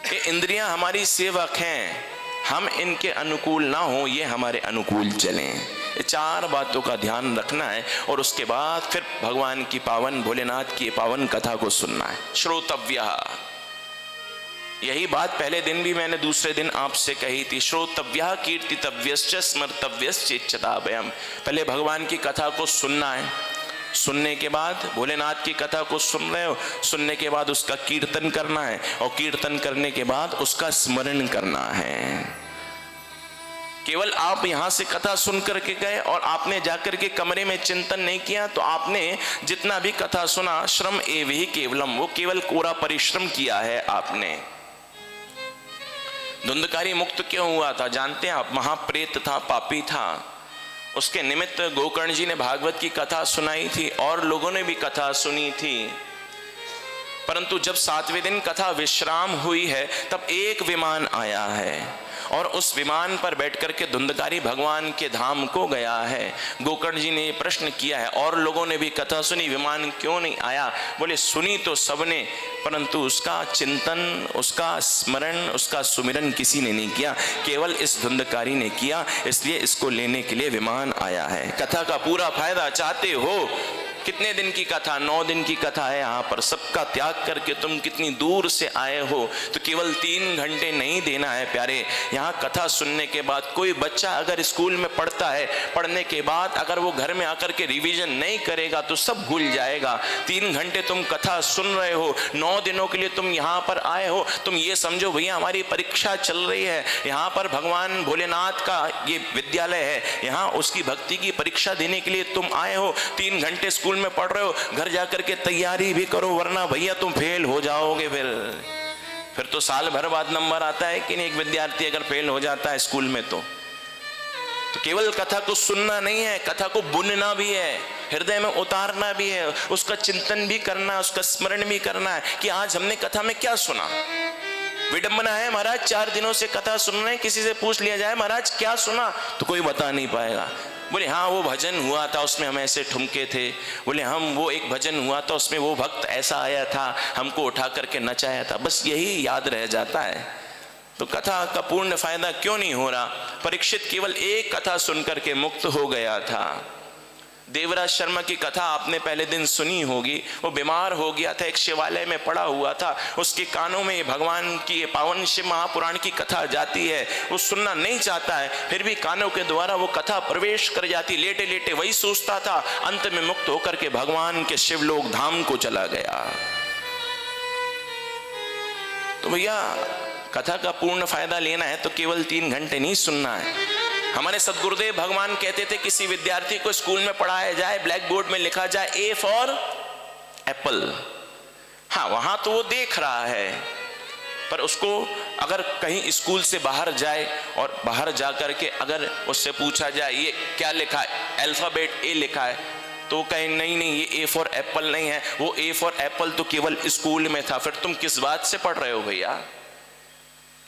ये इंद्रियां हमारी सेवक हैं, हम इनके अनुकूल ना हो, ये हमारे अनुकूल चलें। ये चार बातों का ध्यान रखना है, और उसके बाद फिर भगवान की पावन, भोलेनाथ की पावन कथा को सुनना है। श्रोतव्य, यही बात पहले दिन भी मैंने दूसरे दिन आपसे कही थी। श्रोतव्य कीर्तितव्यश्च स्मर्तव्यश्चेच्चताभयम्। पहले भगवान की कथा को सुनना है, सुनने के बाद भोलेनाथ की कथा को सुन रहे हो, सुनने के बाद उसका कीर्तन करना है, और कीर्तन करने के बाद उसका स्मरण करना है। केवल आप यहां से कथा सुन करके गए और आपने जाकर के कमरे में चिंतन नहीं किया, तो आपने जितना भी कथा सुना श्रम एव ही केवलम, वो केवल कोरा परिश्रम किया है आपने। धुंधकारी मुक्त क्यों हुआ था जानते हैं आप? महाप्रेत था, पापी था। उसके निमित्त गोकर्ण जी ने भागवत की कथा सुनाई थी, और लोगों ने भी कथा सुनी थी। परंतु जब 7वें दिन कथा विश्राम हुई है, तब एक विमान आया है, और उस विमान पर बैठकर के धुंधकारी भगवान के धाम को गया है। गोकर्ण जी ने प्रश्न किया है, और लोगों ने भी कथा सुनी, विमान क्यों नहीं आया? बोले सुनी तो सबने, परंतु उसका चिंतन, उसका स्मरण, उसका सुमिरन किसी ने नहीं किया, केवल इस धुंधकारी ने किया। इसलिए इसको लेने के लिए विमान आया है। कथा का पूरा फायदा चाहते हो? कितने दिन की कथा? 9 दिन की कथा है। यहाँ पर सबका त्याग करके तुम कितनी दूर से आए हो, तो केवल 3 घंटे नहीं देना है प्यारे। यहाँ कथा सुनने के बाद कोई बच्चा अगर स्कूल में पढ़ता है, पढ़ने के बाद अगर वो घर में आकर के रिवीजन नहीं करेगा तो सब भूल जाएगा। 3 घंटे तुम कथा सुन रहे हो, 9 दिनों के लिए तुम यहाँ पर आए हो। तुम ये समझो भैया हमारी परीक्षा चल रही है, यहाँ पर भगवान भोलेनाथ का ये विद्यालय है, यहाँ उसकी भक्ति की परीक्षा देने के लिए तुम आए हो। 3 घंटे स्कूल में पढ़ रहे हो, घर जाकर के तैयारी भी करो, वरना भैया तुम फेल हो जाओगे। फिर तो साल भर बाद नंबर आता है कि नहीं? एक विद्यार्थी अगर फेल हो जाता है स्कूल में तो केवल कथा को सुनना नहीं है, कथा को बुनना भी है, हृदय में उतारना भी है, उसका चिंतन भी करना है, उसका स्मरण भी करना है कि आज हमने कथा में क्या सुना। विडंबना है महाराज, 4 दिनों से कथा सुन रहे हैं, किसी से पूछ लिया जाए महाराज क्या सुना, तो कोई बता नहीं पाएगा। बोले हाँ वो भजन हुआ था उसमें हम ऐसे ठुमके थे। बोले हम वो एक भजन हुआ था उसमें वो भक्त ऐसा आया था हमको उठा करके नचाया था। बस यही याद रह जाता है। तो कथा का पूर्ण फायदा क्यों नहीं हो रहा? परीक्षित केवल एक कथा सुनकर के मुक्त हो गया था। देवराज शर्मा की कथा आपने पहले दिन सुनी होगी। वो बीमार हो गया था, एक शिवालय में पड़ा हुआ था, उसके कानों में भगवान की पावन शिव महापुराण की कथा जाती है, वो सुनना नहीं चाहता है, फिर भी कानों के द्वारा वो कथा प्रवेश कर जाती। लेटे लेटे वही सोचता था, अंत में मुक्त होकर के भगवान के शिवलोक धाम को चला गया। तो भैया कथा का पूर्ण फायदा लेना है तो केवल 3 घंटे नहीं सुनना है। हमारे सदगुरुदेव भगवान कहते थे किसी विद्यार्थी को स्कूल में पढ़ाया जाए, ब्लैक बोर्ड में लिखा जाए ए फॉर एप्पल। हाँ वहां तो वो देख रहा है, पर उसको अगर कहीं स्कूल से बाहर जाए और बाहर जाकर के अगर उससे पूछा जाए ये क्या लिखा है, अल्फाबेट ए लिखा है, तो कहे नहीं नहीं ये ए फॉर एप्पल नहीं है, वो ए फॉर एप्पल तो केवल स्कूल में था। फिर तुम किस बात से पढ़ रहे हो भैया?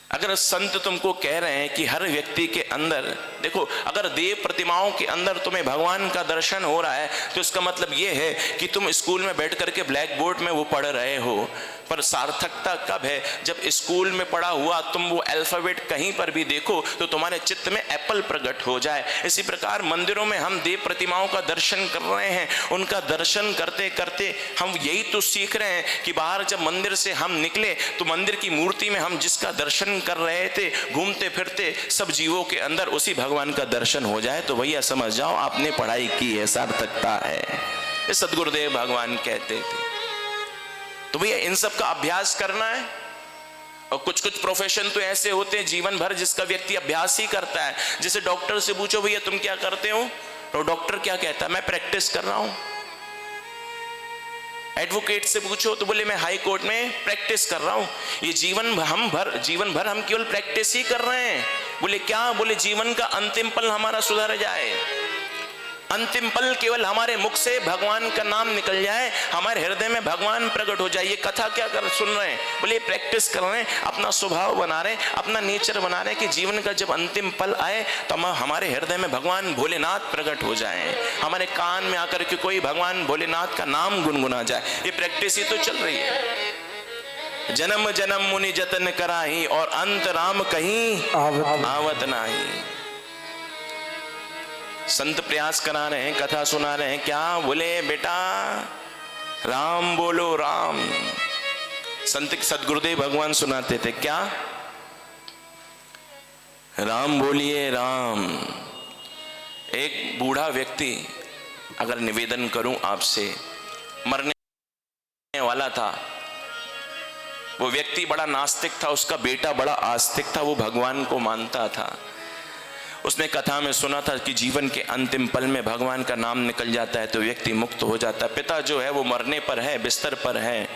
अगर संत तुमको कह रहे हैं कि हर व्यक्ति के अंदर देखो, अगर देव प्रतिमाओं के अंदर तुम्हें भगवान का दर्शन हो रहा है तो इसका मतलब यह है कि तुम स्कूल में बैठ करके ब्लैक बोर्ड में वो पढ़ रहे हो। पर सार्थकता कब है? जब स्कूल में पढ़ा हुआ तुम वो अल्फाबेट कहीं पर भी देखो तो तुम्हारे चित्त में एप्पल प्रकट हो जाए। इसी प्रकार मंदिरों में हम देव प्रतिमाओं का दर्शन कर रहे हैं, उनका दर्शन करते करते हम यही तो सीख रहे हैं कि बाहर जब मंदिर से हम निकले तो मंदिर की मूर्ति में हम जिसका दर्शन कर रहे थे, घूमते फिरते सब जीवों के अंदर उसी भगवान का दर्शन हो जाए तो भैया समझ जाओ आपने पढ़ाई की है, सार्थकता है। ये सदगुरुदेव भगवान कहते थे। तो भैया इन सब का अभ्यास करना है। और कुछ कुछ प्रोफेशन तो ऐसे होते हैं जीवन भर जिसका व्यक्ति अभ्यास ही करता है। जैसे डॉक्टर से पूछो भैया तुम क्या करते हो, तो डॉक्टर क्या कहता है, मैं प्रैक्टिस कर रहा हूं। एडवोकेट से पूछो तो बोले मैं हाई कोर्ट में प्रैक्टिस कर रहा हूं। ये जीवन भर हम केवल प्रैक्टिस ही कर रहे हैं। बोले क्या? बोले जीवन का अंतिम पल हमारा सुधर जाए, अंतिम पल केवल हमारे मुख से भगवान का नाम निकल जाए, हमारे हृदय में भगवान प्रकट हो जाए। ये कथा क्या कर सुन रहे हैं? बोले प्रैक्टिस कर रहे हैं, अपना स्वभाव बना रहे हैं, अपना नेचर बना रहे हैं कि जीवन का जब अंतिम पल आए तो हमारे हृदय में भगवान भोलेनाथ प्रकट हो जाए, हमारे कान में आकर के कोई भगवान भोलेनाथ का नाम गुनगुना जाए। ये प्रैक्टिस ही तो चल रही है। जन्म जन्म मुनि जतन कराही और अंत राम कहीं आवत नाही। संत प्रयास करा रहे हैं, कथा सुना रहे हैं, क्या बोले बेटा राम बोलो राम। संत सदगुरुदेव भगवान सुनाते थे क्या? राम बोलिए राम। एक बूढ़ा व्यक्ति, अगर निवेदन करूं आपसे, मरने वाला था। वो व्यक्ति बड़ा नास्तिक था, उसका बेटा बड़ा आस्तिक था, वो भगवान को मानता था। उसने कथा में सुना था कि जीवन के अंतिम पल में भगवान का नाम निकल जाता है तो व्यक्ति मुक्त हो जाता है। पिता जो है वो मरने पर है, बिस्तर पर है।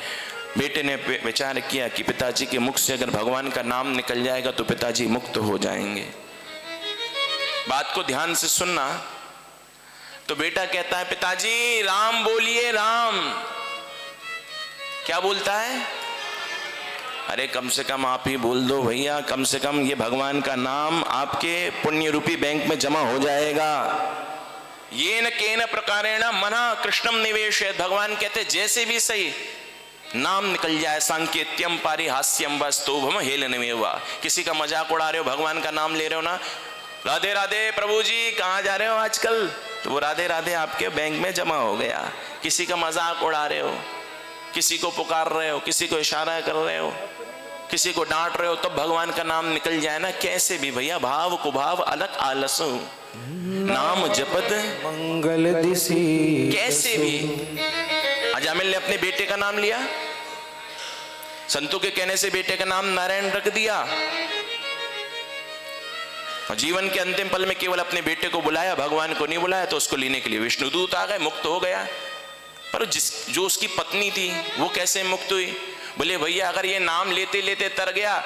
बेटे ने विचार किया कि पिताजी के मुख से अगर भगवान का नाम निकल जाएगा तो पिताजी मुक्त हो जाएंगे। बात को ध्यान से सुनना। तो बेटा कहता है पिताजी राम बोलिए राम। क्या बोलता है? अरे कम से कम आप ही बोल दो भैया, कम से कम ये भगवान का नाम आपके पुण्य रूपी बैंक में जमा हो जाएगा। ये न केन प्रकारेण मना कृष्णम निवेश। भगवान कहते जैसे भी सही नाम निकल जाए, सांकेत्यम पारिहास्यम वस्तुभम हेलनमेवा। किसी का मजाक उड़ा रहे हो, भगवान का नाम ले रहे हो ना, राधे राधे प्रभु जी कहाँ जा रहे हो आजकल, तो वो राधे राधे आपके बैंक में जमा हो गया। किसी का मजाक उड़ा रहे हो, किसी को पुकार रहे हो, किसी को इशारा कर रहे हो, किसी को डांट रहे हो, तो भगवान का नाम निकल जाए ना। कैसे भी भैया भाव कुभाव अलग आलसो नाम जपत मंगल दिसी। कैसे भी अजामिल ने अपने बेटे का नाम लिया, संतों के कहने से बेटे का नाम नारायण रख दिया, और जीवन के अंतिम पल में केवल अपने बेटे को बुलाया, भगवान को नहीं बुलाया। तो उसको लेने के लिए विष्णुदूत आ गए, मुक्त हो गया। पर जो उसकी पत्नी थी वो कैसे मुक्त हुई? बोले भैया अगर ये नाम लेते लेते तर गया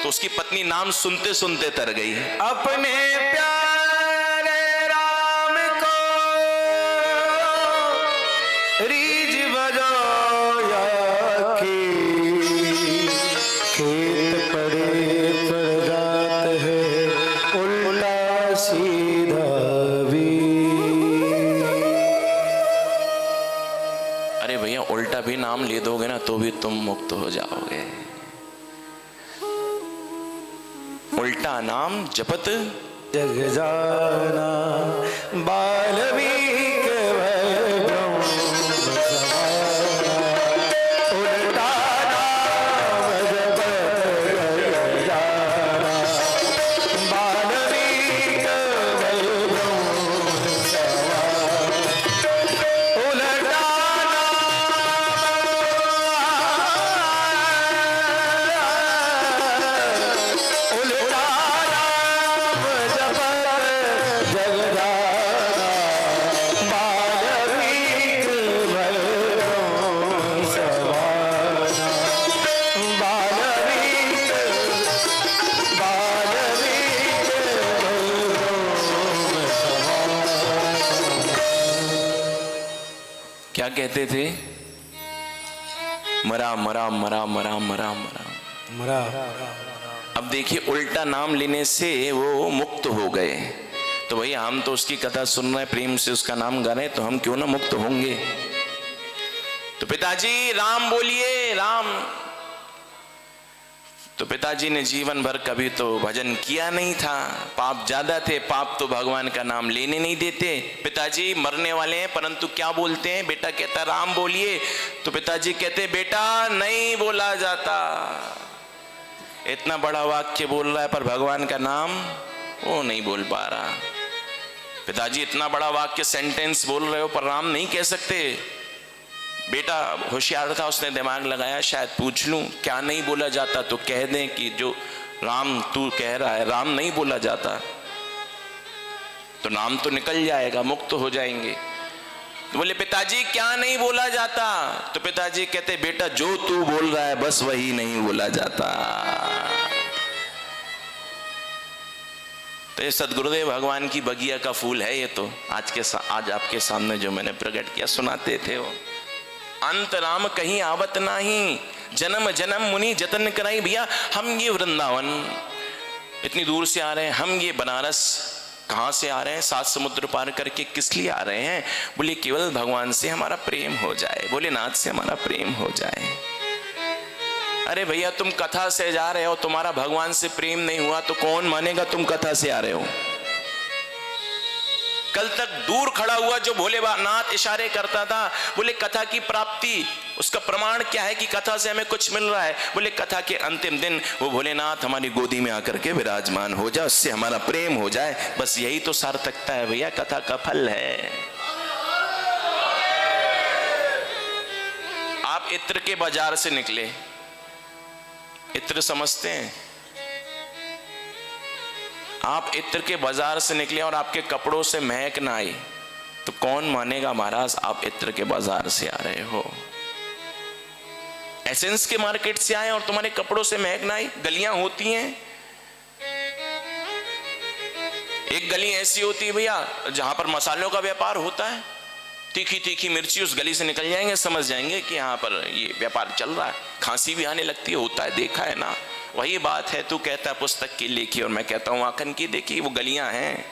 तो उसकी पत्नी नाम सुनते सुनते तर गई। अपने प्यारे राम को रीझ बजाया कि खेत पड़े पड़ जात है उल्टा सीधा भी। उल्टा नाम जपत जग जाना बाल्मीक भय ब्रह्म समाना उल्टा नाम जपत जग जाना बाल्मीक भय ब्रह्म समाना उल्टा क्या कहते थे? मरा मरा मरा मरा मरा मरा मरा। अब देखिए उल्टा नाम लेने से वो मुक्त हो गए। तो भैया हम तो उसकी कथा सुन रहे हैं, प्रेम से उसका नाम गा रहे हैं, तो हम क्यों ना मुक्त होंगे। तो पिताजी राम बोलिए राम। तो पिताजी ने जीवन भर कभी तो भजन किया नहीं था, पाप ज्यादा थे, पाप तो भगवान का नाम लेने नहीं देते। पिताजी मरने वाले हैं परंतु क्या बोलते हैं? बेटा कहता राम बोलिए। तो पिताजी कहते बेटा नहीं बोला जाता। इतना बड़ा वाक्य बोल रहा है पर भगवान का नाम वो नहीं बोल पा रहा। पिताजी इतना बड़ा वाक्य सेंटेंस बोल रहे हो पर राम नहीं कह सकते। बेटा होशियार था, उसने दिमाग लगाया शायद पूछ लूं क्या नहीं बोला जाता, तो कह दें कि जो राम तू कह रहा है राम नहीं बोला जाता, तो नाम तो निकल जाएगा, मुक्त हो जाएंगे। तो बोले पिताजी क्या नहीं बोला जाता? तो पिताजी कहते बेटा जो तू बोल रहा है बस वही नहीं बोला जाता। तो ये सदगुरुदेव भगवान की बगिया का फूल है। ये तो आज आपके सामने जो मैंने प्रकट किया सुनाते थे वो अंत राम कहीं आवत नाही, जन्म जन्म मुनि जतन कराई। भैया हम ये वृंदावन इतनी दूर से आ रहे हैं, हम ये बनारस कहाँ से आ रहे हैं, 7 समुद्र पार करके किस लिए आ रहे हैं? बोले केवल भगवान से हमारा प्रेम हो जाए, भोलेनाथ से हमारा प्रेम हो जाए। अरे भैया तुम कथा से जा रहे हो, तुम्हारा भगवान से प्रेम नहीं हुआ तो कौन मानेगा तुम कथा से आ रहे हो? कल तक दूर खड़ा हुआ जो भोलेनाथ इशारे करता था, बोले कथा की प्राप्ति उसका प्रमाण क्या है कि कथा से हमें कुछ मिल रहा है? बोले कथा के अंतिम दिन वो भोलेनाथ हमारी गोदी में आकर के विराजमान हो जाए, उससे हमारा प्रेम हो जाए, बस यही तो सार्थकता है भैया, कथा का फल है। आप इत्र के बाजार से निकले, इत्र समझते हैं? आप इत्र के बाजार से निकले और आपके कपड़ों से महक ना आई तो कौन मानेगा महाराज आप इत्र के बाजार से आ रहे हो? एसेंस के मार्केट से आए और तुम्हारे कपड़ों से महक ना आई। गलियां होती हैं, एक गली ऐसी होती है भैया जहां पर मसालों का व्यापार होता है, तीखी तीखी मिर्ची उस गली से निकल जाएंगे, समझ जाएंगे कि यहाँ पर ये व्यापार चल रहा है। खांसी भी आने लगती है, होता है, देखा है ना। वही बात है, तू कहता है पुस्तक की लेखी और मैं कहता हूँ आखन की देखी। वो गलियां हैं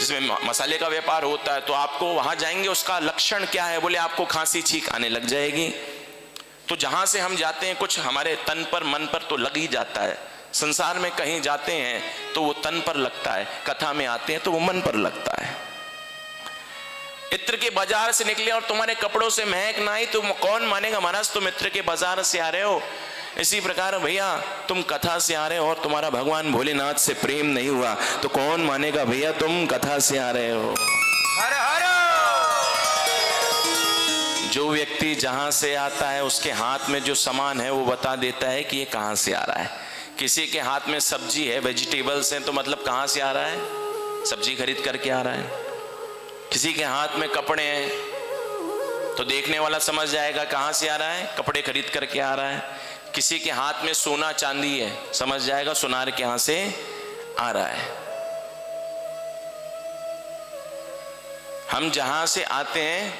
जिसमें मसाले का व्यापार होता है, तो आपको वहां जाएंगे, उसका लक्षण क्या है? बोले आपको खांसी छींक आने लग जाएगी। तो जहां से हम जाते हैं कुछ हमारे तन पर मन पर तो लग ही जाता है। संसार में कहीं जाते हैं तो वो तन पर लगता है, कथा में आते हैं तो वो मन पर लगता है। इत्र के बाजार से निकले और तुम्हारे कपड़ों से महक ना आई तो कौन मानेगा महाराज तुम इत्र के बाजार से आ रहे हो? इसी प्रकार भैया तुम कथा से आ रहे हो और तुम्हारा भगवान भोलेनाथ से प्रेम नहीं हुआ तो कौन मानेगा भैया तुम कथा से आ रहे हो? हर हर। जो व्यक्ति जहां से आता है उसके हाथ में जो सामान है वो बता देता है कि ये कहां से आ रहा है। किसी के हाथ में सब्जी है, वेजिटेबल्स हैं, तो मतलब कहां से आ रहा है? सब्जी खरीद करके आ रहा है। किसी के हाथ में कपड़े हैं तो देखने वाला समझ जाएगा कहां से आ रहा है, कपड़े खरीद करके आ रहा है। किसी के हाथ में सोना चांदी है, समझ जाएगा सुनार के यहां से आ रहा है। हम जहां से आते हैं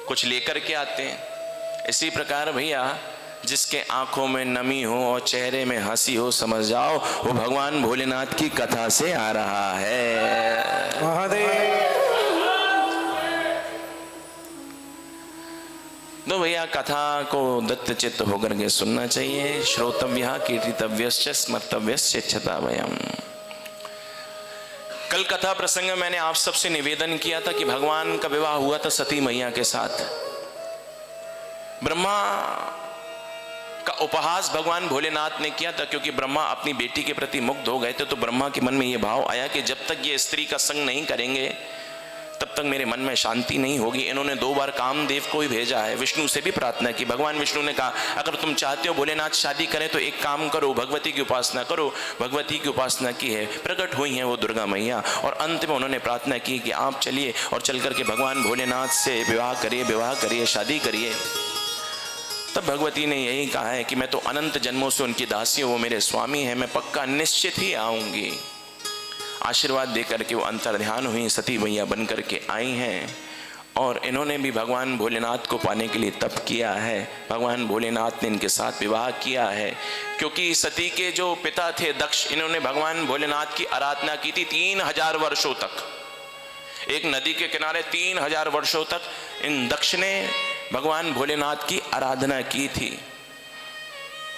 कुछ लेकर के आते हैं। इसी प्रकार भैया जिसके आंखों में नमी हो और चेहरे में हंसी हो, समझ जाओ वो भगवान भोलेनाथ की कथा से आ रहा है। महादेव। तो भैया कथा को दत्तचित्त होकर के सुनना चाहिए। श्रोतव्य कीर्तितव्यश्च स्मर्तव्यश्च क्षताभयम्। कल कथा प्रसंग में मैंने आप सबसे निवेदन किया था कि भगवान का विवाह हुआ था सती मैया के साथ। ब्रह्मा का उपहास भगवान भोलेनाथ ने किया था, क्योंकि ब्रह्मा अपनी बेटी के प्रति मुग्ध हो गए थे। तो ब्रह्मा के मन में यह भाव आया कि जब तक ये स्त्री का संग नहीं करेंगे तब तक मेरे मन में शांति नहीं होगी। इन्होंने 2 बार कामदेव को ही भेजा है, विष्णु से भी प्रार्थना की। भगवान विष्णु ने कहा अगर तुम चाहते हो भोलेनाथ शादी करें तो एक काम करो, भगवती की उपासना करो। भगवती की उपासना की है, प्रकट हुई हैं वो दुर्गा मैया, और अंत में उन्होंने प्रार्थना की कि आप चलिए और चल करके भगवान भोलेनाथ से विवाह करिए, शादी करिए। तब भगवती ने यही कहा है कि मैं तो अनंत जन्मों से उनकी दासी हूँ, वो मेरे स्वामी है, मैं पक्का निश्चित ही आऊँगी। आशीर्वाद देकर के वो अंतर्ध्यान हुई, सती मैया बन करके आई हैं, और इन्होंने भी भगवान भोलेनाथ को पाने के लिए तप किया है। भगवान भोलेनाथ ने इनके साथ विवाह किया है, क्योंकि सती के जो पिता थे दक्ष, इन्होंने भगवान भोलेनाथ की आराधना की थी 3000 वर्षों तक। एक नदी के किनारे 3000 वर्षों तक इन दक्ष ने भगवान भोलेनाथ की आराधना की थी।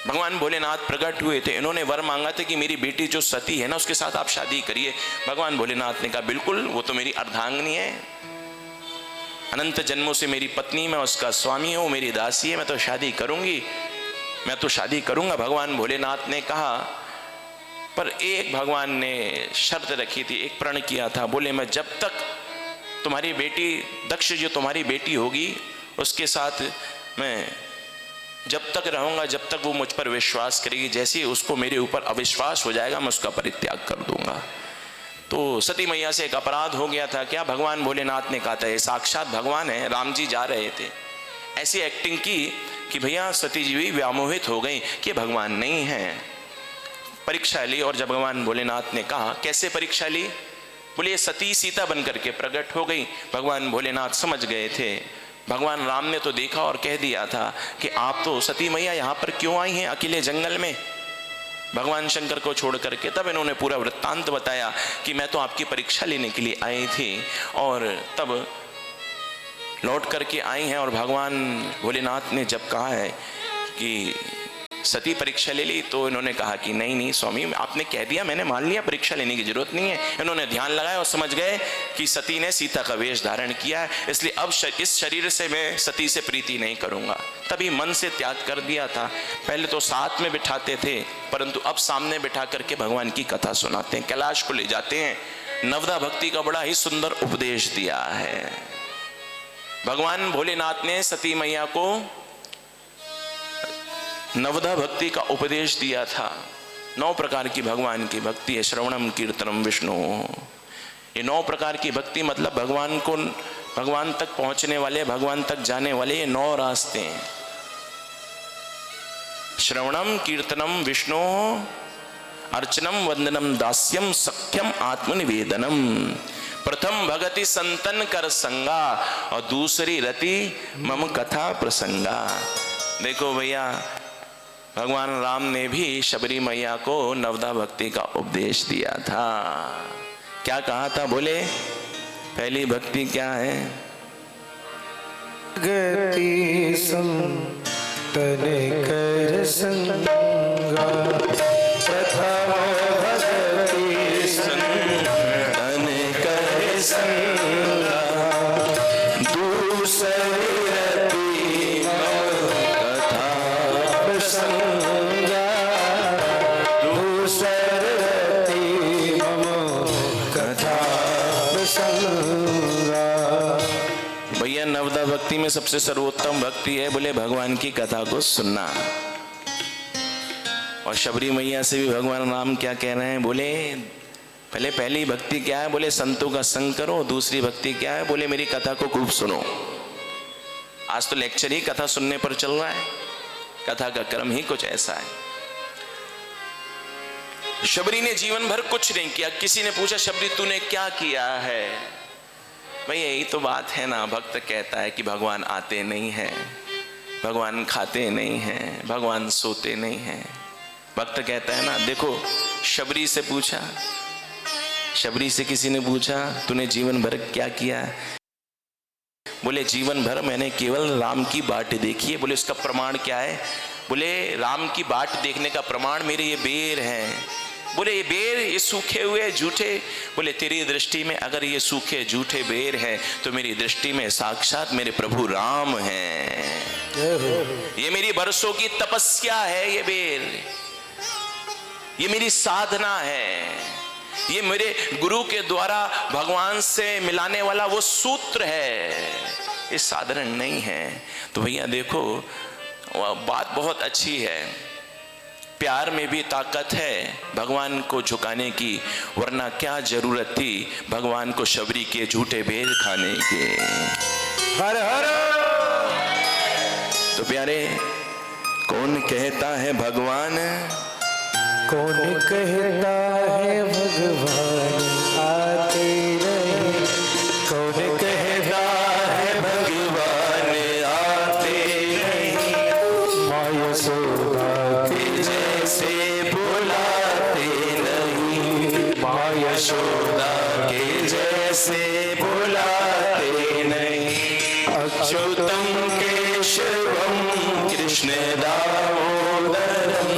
भगवान भोलेनाथ प्रकट हुए थे, इन्होंने वर मांगा था कि मेरी बेटी जो सती है ना उसके साथ आप शादी करिए। भगवान भोलेनाथ ने कहा बिल्कुल, वो तो मेरी अर्धांगिनी है, अनंत जन्मों से मेरी पत्नी, मैं उसका स्वामी हूँ, मेरी दासी है, मैं तो शादी करूंगी, मैं तो शादी करूंगा। भगवान भोलेनाथ ने कहा, पर एक भगवान ने शर्त रखी थी, एक प्रण किया था। बोले मैं जब तक तुम्हारी बेटी दक्ष जो तुम्हारी बेटी होगी उसके साथ मैं जब तक रहूंगा, जब तक वो मुझ पर विश्वास करेगी, जैसे ही उसको मेरे ऊपर अविश्वास हो जाएगा मैं उसका परित्याग कर दूंगा। तो सती मैया से एक अपराध हो गया था। क्या? भगवान भोलेनाथ ने कहा था ये साक्षात भगवान है, राम जी जा रहे थे, ऐसी एक्टिंग की कि भैया सती जी भी व्यामोहित हो गई कि भगवान नहीं है। परीक्षा ली, और जब भगवान भोलेनाथ ने कहा, कैसे परीक्षा ली? बोले सती सीता बन करके प्रकट हो गई। भगवान भोलेनाथ समझ गए थे। भगवान राम ने तो देखा और कह दिया था कि आप तो सती मैया यहाँ पर क्यों आई हैं अकेले जंगल में भगवान शंकर को छोड़ करके। तब इन्होंने पूरा वृत्तांत बताया कि मैं तो आपकी परीक्षा लेने के लिए आई थी, और तब लौट करके आई हैं। और भगवान भोलेनाथ ने जब कहा है कि सती परीक्षा ले ली, तो इन्होंने कहा कि नहीं नहीं स्वामी, आपने कह दिया, मैंने मान लिया, परीक्षा लेने की जरूरत नहीं है। इन्होंने ध्यान लगाया और समझ गए कि सती ने सीता का वेश धारण किया है, इसलिए अब इस शरीर से मैं सती से प्रीति नहीं करूंगा। तभी मन से त्याग कर दिया था। पहले तो साथ में बिठाते थे, परंतु अब सामने बिठा करके भगवान की कथा सुनाते हैं, कैलाश को ले जाते हैं। नवदा भक्ति का बड़ा ही सुंदर उपदेश दिया है भगवान भोलेनाथ ने। सती मैया को नवदा भक्ति का उपदेश दिया था। 9 प्रकार की भगवान की भक्ति है, श्रवणम कीर्तनम विष्णु। ये 9 प्रकार की भक्ति मतलब भगवान तक पहुंचने वाले, भगवान तक जाने वाले ये 9 रास्ते हैं। श्रवणम कीर्तनम विष्णु, अर्चनम वंदनम दास्यम सख्यम आत्मनिवेदनम। प्रथम भगति संतन कर संगा, और दूसरी रति मम कथा प्रसंगा। देखो भैया, भगवान राम ने भी शबरी मैया को नवदा भक्ति का उपदेश दिया था। क्या कहा था? बोले पहली भक्ति क्या है? गति संतन कर संगा, प्रथम भगति संतन कर संगा, दूसरी नवदा भक्ति में सबसे सर्वोत्तम भक्ति है बोले भगवान की कथा को सुनना। और शबरी मैया से भी भगवान राम क्या कह रहे हैं? बोले पहले पहली भक्ति क्या है? बोले संतों का संग करो। दूसरी भक्ति क्या है? बोले मेरी कथा को खूब सुनो। आज तो लेक्चर ही कथा सुनने पर चल रहा है, कथा का क्रम ही कुछ ऐसा है। शबरी ने जीवन भर कुछ नहीं किया। किसी ने पूछा शबरी तूने क्या किया है? भाई यही तो बात है ना, भक्त कहता है कि भगवान आते नहीं हैं, भगवान खाते नहीं हैं, भगवान सोते नहीं हैं। भक्त कहता है ना, देखो शबरी से पूछा, शबरी से किसी ने पूछा तूने जीवन भर क्या किया? बोले जीवन भर मैंने केवल राम की बाट देखी है। बोले उसका प्रमाण क्या है? बोले राम की बाट देखने का प्रमाण मेरे ये बेर हैं। बोले ये बेर, ये सूखे हुए झूठे? बोले तेरी दृष्टि में अगर ये सूखे झूठे बेर हैं तो मेरी दृष्टि में साक्षात मेरे प्रभु राम हैं। ये मेरी बरसों की तपस्या है, ये बेर, ये मेरी साधना है, ये मेरे गुरु के द्वारा भगवान से मिलाने वाला वो सूत्र है, ये साधारण नहीं है। तो भैया देखो, बात बहुत अच्छी है, प्यार में भी ताकत है भगवान को झुकाने की, वरना क्या जरूरत थी भगवान को शबरी के झूठे बेर खाने के। हर हर। तो प्यारे, कौन कहता है भगवान? कौन कहता है भगवान आते नहीं? कौन कहता है भगवान आते नहीं? माँ यशोदा के जैसे बुलाते नहीं, माँ यशोदा के जैसे बुलाते नहीं। अच्युतम केशवम कृष्ण दामोदरम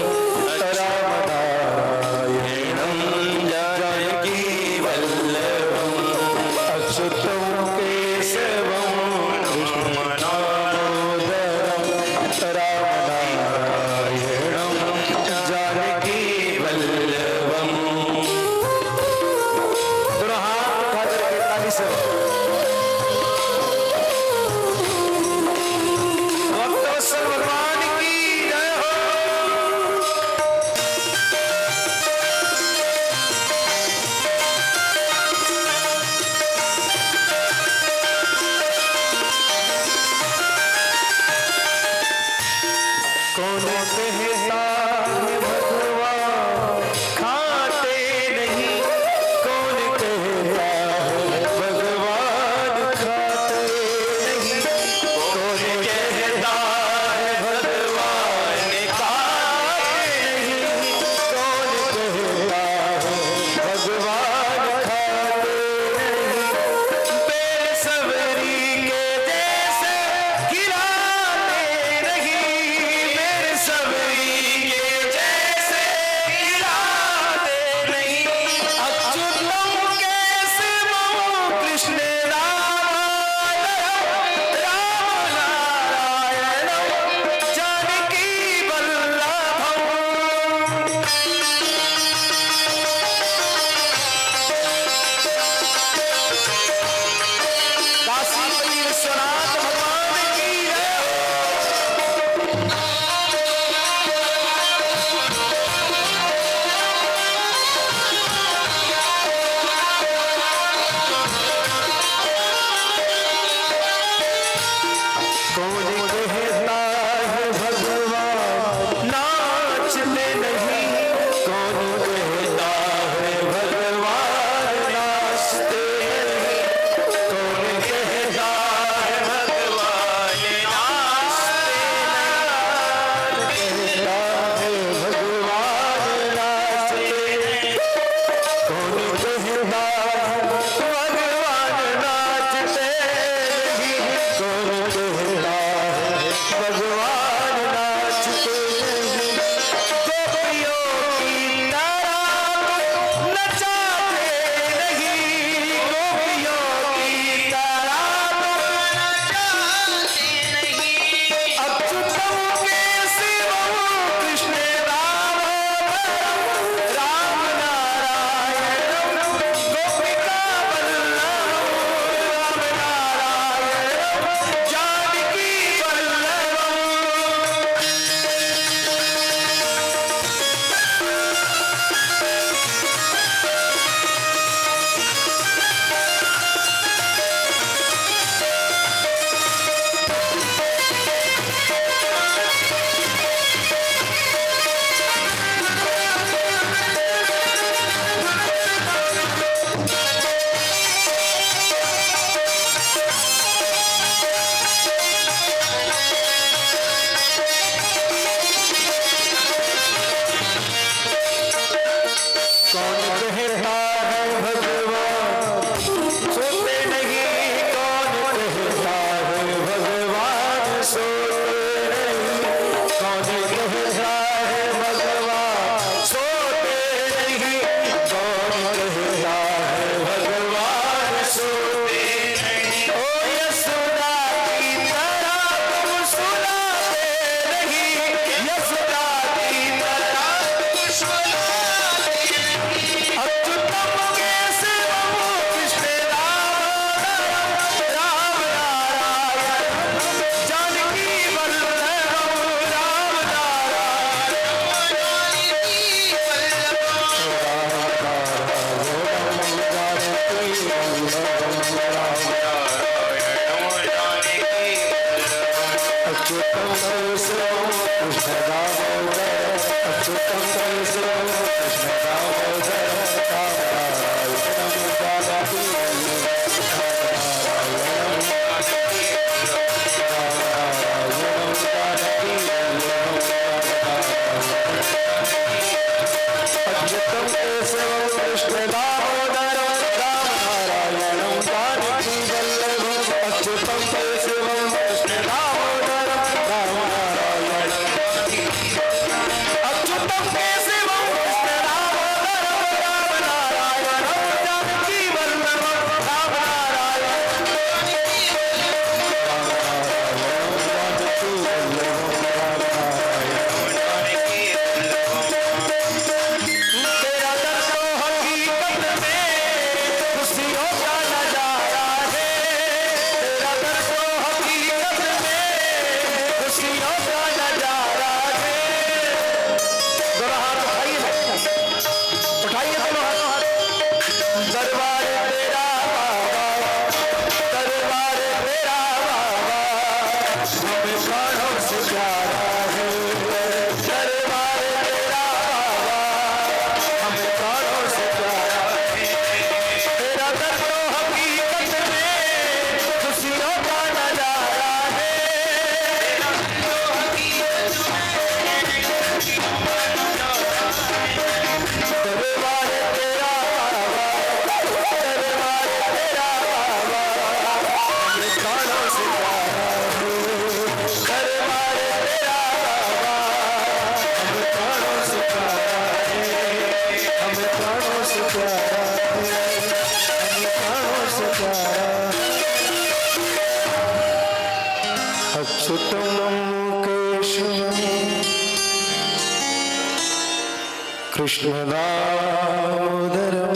कृष्ण दामोदरम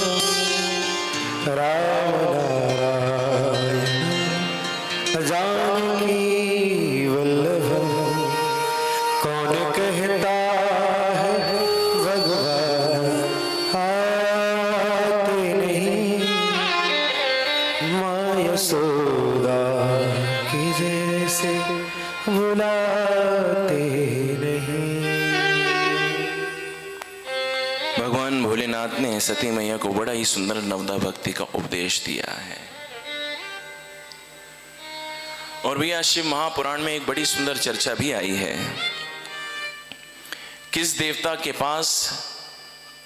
राम नारायण जानकी वल्लभ। कौन कहता है भगवान आते नहीं, माँ यशोदा की जैसे बुलाते नहीं। भगवान भोलेनाथ ने सती मैया को बड़ा ही सुंदर नवदा भक्ति का उपदेश दिया है। और भैया शिव महापुराण में एक बड़ी सुंदर चर्चा भी आई है, किस देवता के पास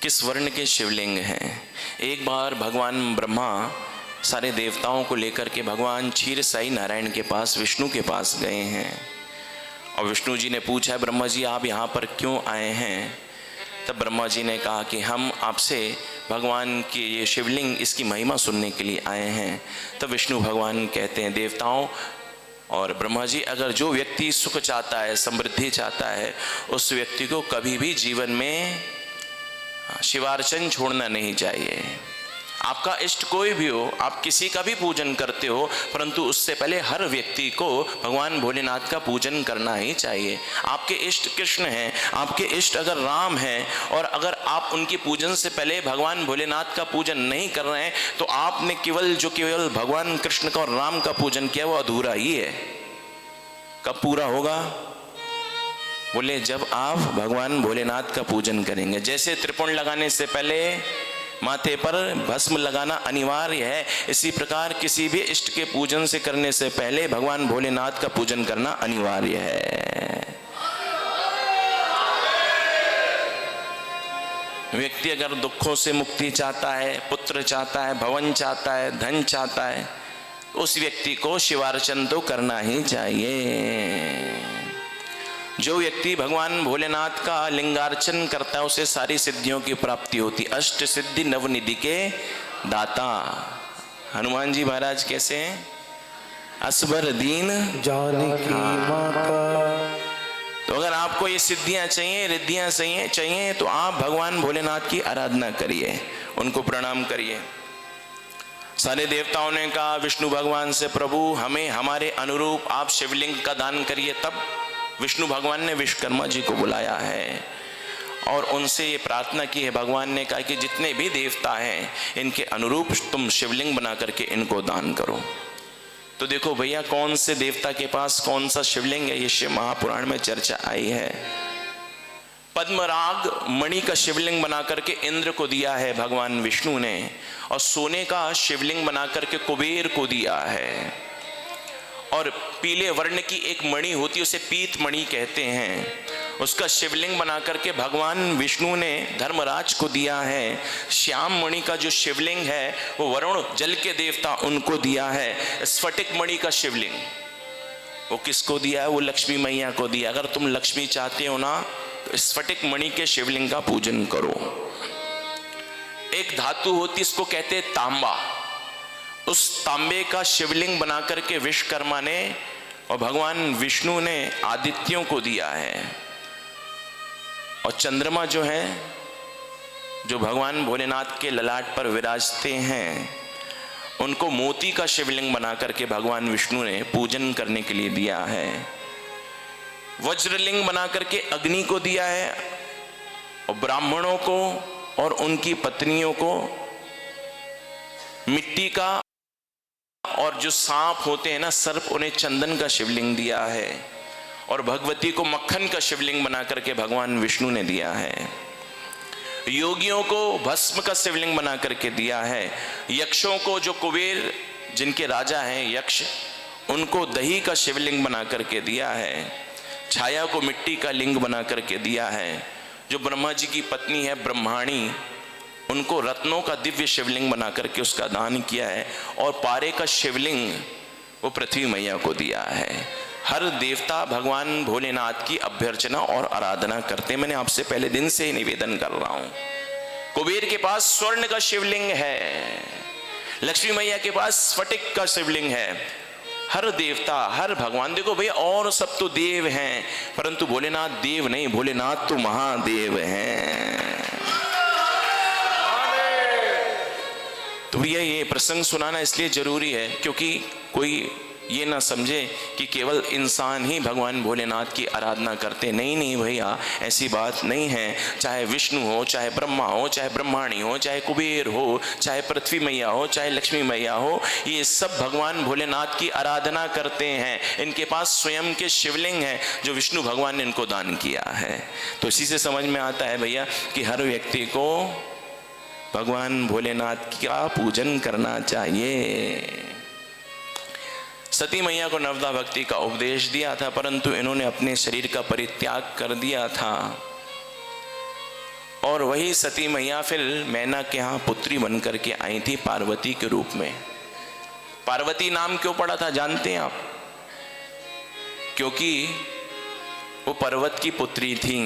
किस वर्ण के शिवलिंग हैं। एक बार भगवान ब्रह्मा सारे देवताओं को लेकर के भगवान क्षीर साई नारायण के पास विष्णु के पास गए हैं। और विष्णु जी ने पूछा, ब्रह्मा जी आप यहाँ पर क्यों आए हैं? तब ब्रह्मा जी ने कहा कि हम आपसे भगवान की ये शिवलिंग इसकी महिमा सुनने के लिए आए हैं। तब विष्णु भगवान कहते हैं, देवताओं और ब्रह्मा जी, अगर जो व्यक्ति सुख चाहता है, समृद्धि चाहता है, उस व्यक्ति को कभी भी जीवन में शिवार्चन छोड़ना नहीं चाहिए। आपका इष्ट कोई भी हो, आप किसी का भी पूजन करते हो, परंतु उससे पहले हर व्यक्ति को भगवान भोलेनाथ का पूजन करना ही चाहिए। आपके इष्ट कृष्ण हैं, आपके इष्ट अगर राम हैं, और अगर आप उनकी पूजन से पहले भगवान भोलेनाथ का पूजन नहीं कर रहे हैं, तो आपने केवल भगवान कृष्ण का और राम का पूजन किया वो अधूरा ही है। कब पूरा होगा? बोले जब आप भगवान भोलेनाथ का पूजन करेंगे। जैसे त्रिपुण लगाने से पहले माथे पर भस्म लगाना अनिवार्य है, इसी प्रकार किसी भी इष्ट के पूजन से करने से पहले भगवान भोलेनाथ का पूजन करना अनिवार्य है। व्यक्ति अगर दुखों से मुक्ति चाहता है, पुत्र चाहता है, भवन चाहता है, धन चाहता है, उस व्यक्ति को शिवार्चन तो करना ही चाहिए। जो व्यक्ति भगवान भोलेनाथ का लिंगार्चन करता है उसे सारी सिद्धियों की प्राप्ति होती। अष्ट सिद्धि नवनिधि के दाता हनुमान जी महाराज कैसे हैं? असबर दीन जानकी माता। तो अगर आपको ये सिद्धियां चाहिए, रिद्धियां चाहिए तो आप भगवान भोलेनाथ की आराधना करिए, उनको प्रणाम करिए। सारे देवताओं ने कहा विष्णु भगवान से, प्रभु हमें हमारे अनुरूप आप शिवलिंग का दान करिए। तब विष्णु भगवान ने विश्वकर्मा जी को बुलाया है और उनसे ये प्रार्थना की है। भगवान ने कहा कि जितने भी देवता हैं इनके अनुरूप तुम शिवलिंग बना करके इनको दान करो। तो देखो भैया कौन से देवता के पास कौन सा शिवलिंग है, ये शिव महापुराण में चर्चा आई है। पद्मराग मणि का शिवलिंग बना करके इंद्र को दिया है भगवान विष्णु ने, और सोने का शिवलिंग बना करके कुबेर को दिया है। और पीले वर्ण की एक मणि होती है, उसे पीत मणि कहते हैं, उसका शिवलिंग बना करके भगवान विष्णु ने धर्मराज को दिया है। श्याम मणि का जो शिवलिंग है वो वरुण जल के देवता उनको दिया है। स्फटिक मणि का शिवलिंग वो किसको दिया है? वो लक्ष्मी मैया को दिया। अगर तुम लक्ष्मी चाहते हो ना तो स्फटिक मणि के शिवलिंग का पूजन करो। एक धातु होती इसको कहते हैं तांबा, उस तांबे का शिवलिंग बना करके विश्वकर्मा ने और भगवान विष्णु ने आदित्यों को दिया है। और चंद्रमा जो है, जो भगवान भोलेनाथ के ललाट पर विराजते हैं, उनको मोती का शिवलिंग बना करके भगवान विष्णु ने पूजन करने के लिए दिया है। वज्रलिंग बना करके अग्नि को दिया है, और ब्राह्मणों को और उनकी पत्नियों को मिट्टी का, और जो सांप होते हैं ना सर्प, उन्हें चंदन का शिवलिंग दिया है। और भगवती को मक्खन का शिवलिंग बना करके भगवान विष्णु ने दिया है। योगियों को भस्म का शिवलिंग बना करके दिया है। यक्षों को, जो कुबेर जिनके राजा हैं यक्ष, उनको दही का शिवलिंग बना करके दिया है। छाया को मिट्टी का लिंग बना करके दिया है। जो ब्रह्मा जी की पत्नी है ब्रह्माणी, उनको रत्नों का दिव्य शिवलिंग बना करके उसका दान किया है। और पारे का शिवलिंग वो पृथ्वी मैया को दिया है। हर देवता भगवान भोलेनाथ की अभ्यर्चना और आराधना करते। मैंने आपसे पहले दिन से ही निवेदन कर रहा हूं। कुबेर के पास स्वर्ण का शिवलिंग है, लक्ष्मी मैया के पास स्फटिक का शिवलिंग है। हर देवता, हर भगवान, देखो भैया और सब तो देव हैं, परंतु भोलेनाथ देव नहीं, भोलेनाथ तो महादेव हैं। तो भैया ये प्रसंग सुनाना इसलिए जरूरी है क्योंकि कोई ये ना समझे कि केवल इंसान ही भगवान भोलेनाथ की आराधना करते। नहीं नहीं भैया, ऐसी बात नहीं है। चाहे विष्णु हो, चाहे ब्रह्मा हो, चाहे ब्रह्माणी हो, चाहे कुबेर हो, चाहे पृथ्वी मैया हो, चाहे लक्ष्मी मैया हो, ये सब भगवान भोलेनाथ की आराधना करते हैं। इनके पास स्वयं के शिवलिंग हैं जो विष्णु भगवान ने इनको दान किया है। तो इसी से समझ में आता है भैया कि हर व्यक्ति को भगवान भोलेनाथ का पूजन करना चाहिए। सती मैया को नवदा भक्ति का उपदेश दिया था, परंतु इन्होंने अपने शरीर का परित्याग कर दिया था। और वही सती मैया फिर मैना के यहाँ पुत्री बनकर के आई थी पार्वती के रूप में। पार्वती नाम क्यों पड़ा था जानते हैं आप? क्योंकि वो पर्वत की पुत्री थी।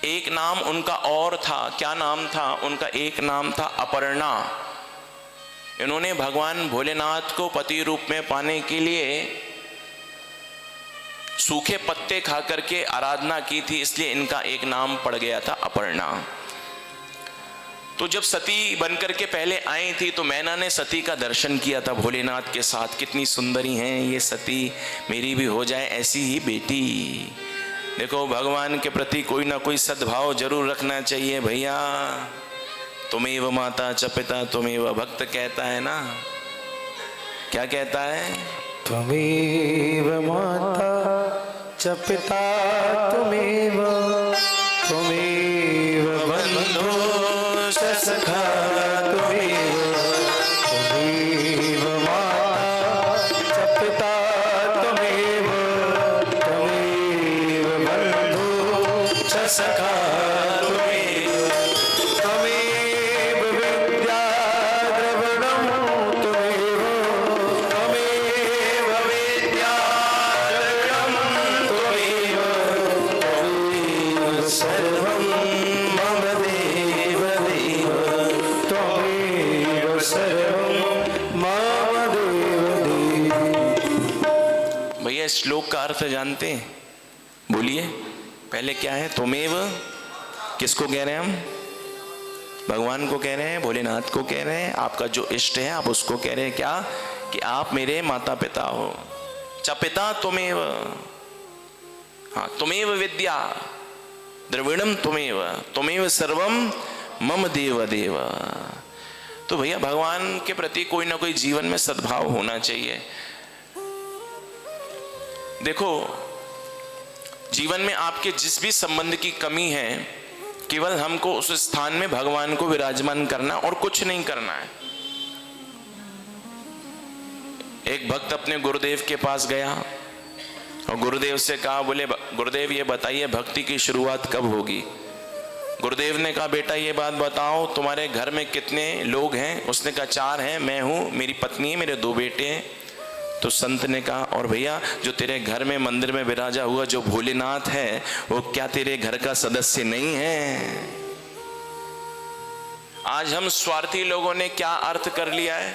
एक नाम उनका और था। क्या नाम था उनका? एक नाम था अपर्णा। इन्होंने भगवान भोलेनाथ को पति रूप में पाने के लिए सूखे पत्ते खा करके आराधना की थी, इसलिए इनका एक नाम पड़ गया था अपर्णा। तो जब सती बनकर के पहले आई थी तो मैना ने सती का दर्शन किया था भोलेनाथ के साथ। कितनी सुंदरी हैं ये सती, मेरी भी हो जाए ऐसी ही बेटी। देखो भगवान के प्रति कोई ना कोई सद्भाव जरूर रखना चाहिए भैया। तुमेव माता च पिता तुमेव भक्त कहता है ना, क्या कहता है? त्वमेव माता च पिता त्वमेव बन्धो च सखा त्वमेव माता च पिता त्वमेव बन्धो च सखा श्लोक का अर्थ जानते हैं? बोलिए पहले क्या है? तुमेव किसको कह रहे हैं हम? भगवान को कह रहे हैं, भोलेनाथ को कह रहे हैं। आपका जो इष्ट है आप उसको कह रहे हैं क्या? कि आप मेरे माता पिता हो। च पिता तुमेव, हाँ तुमेव विद्या द्रविणम तुमेव सर्वम मम देव देव। तो भैया भगवान के प्रति कोई ना कोई जीवन में सद्भाव होना चाहिए। देखो जीवन में आपके जिस भी संबंध की कमी है, केवल हमको उस स्थान में भगवान को विराजमान करना और कुछ नहीं करना है। एक भक्त अपने गुरुदेव के पास गया और गुरुदेव से कहा, बोले गुरुदेव ये बताइए भक्ति की शुरुआत कब होगी। गुरुदेव ने कहा, बेटा ये बात बताओ तुम्हारे घर में कितने लोग हैं। उसने कहा 4 हैं, मैं हूँ, मेरी पत्नी है, मेरे 2 बेटे हैं। तो संत ने कहा, और भैया जो तेरे घर में मंदिर में विराजा हुआ जो भोलेनाथ है वो क्या तेरे घर का सदस्य नहीं है। आज हम स्वार्थी लोगों ने क्या अर्थ कर लिया है।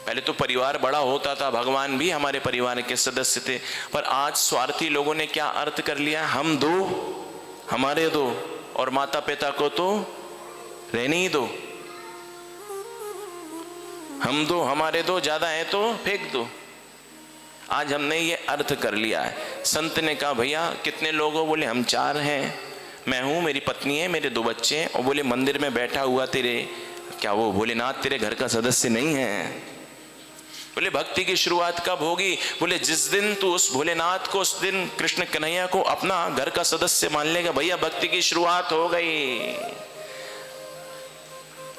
पहले तो परिवार बड़ा होता था, भगवान भी हमारे परिवार के सदस्य थे, पर आज स्वार्थी लोगों ने क्या अर्थ कर लिया, हम 2 हमारे 2 और माता पिता को तो रहने ही दो, हम 2 हमारे 2, ज्यादा है तो फेंक दो। आज हमने ये अर्थ कर लिया है। संत ने कहा, भैया कितने लोग हो। बोले हम 4 हैं, मैं हूं, मेरी पत्नी है, मेरे 2 बच्चे हैं। और बोले मंदिर में बैठा हुआ तेरे क्या वो भोलेनाथ तेरे घर का सदस्य नहीं है। बोले भक्ति की शुरुआत कब होगी। बोले जिस दिन तू उस भोलेनाथ को, उस दिन कृष्ण कन्हैया को अपना घर का सदस्य मान लेगा, भैया भक्ति की शुरुआत हो गई।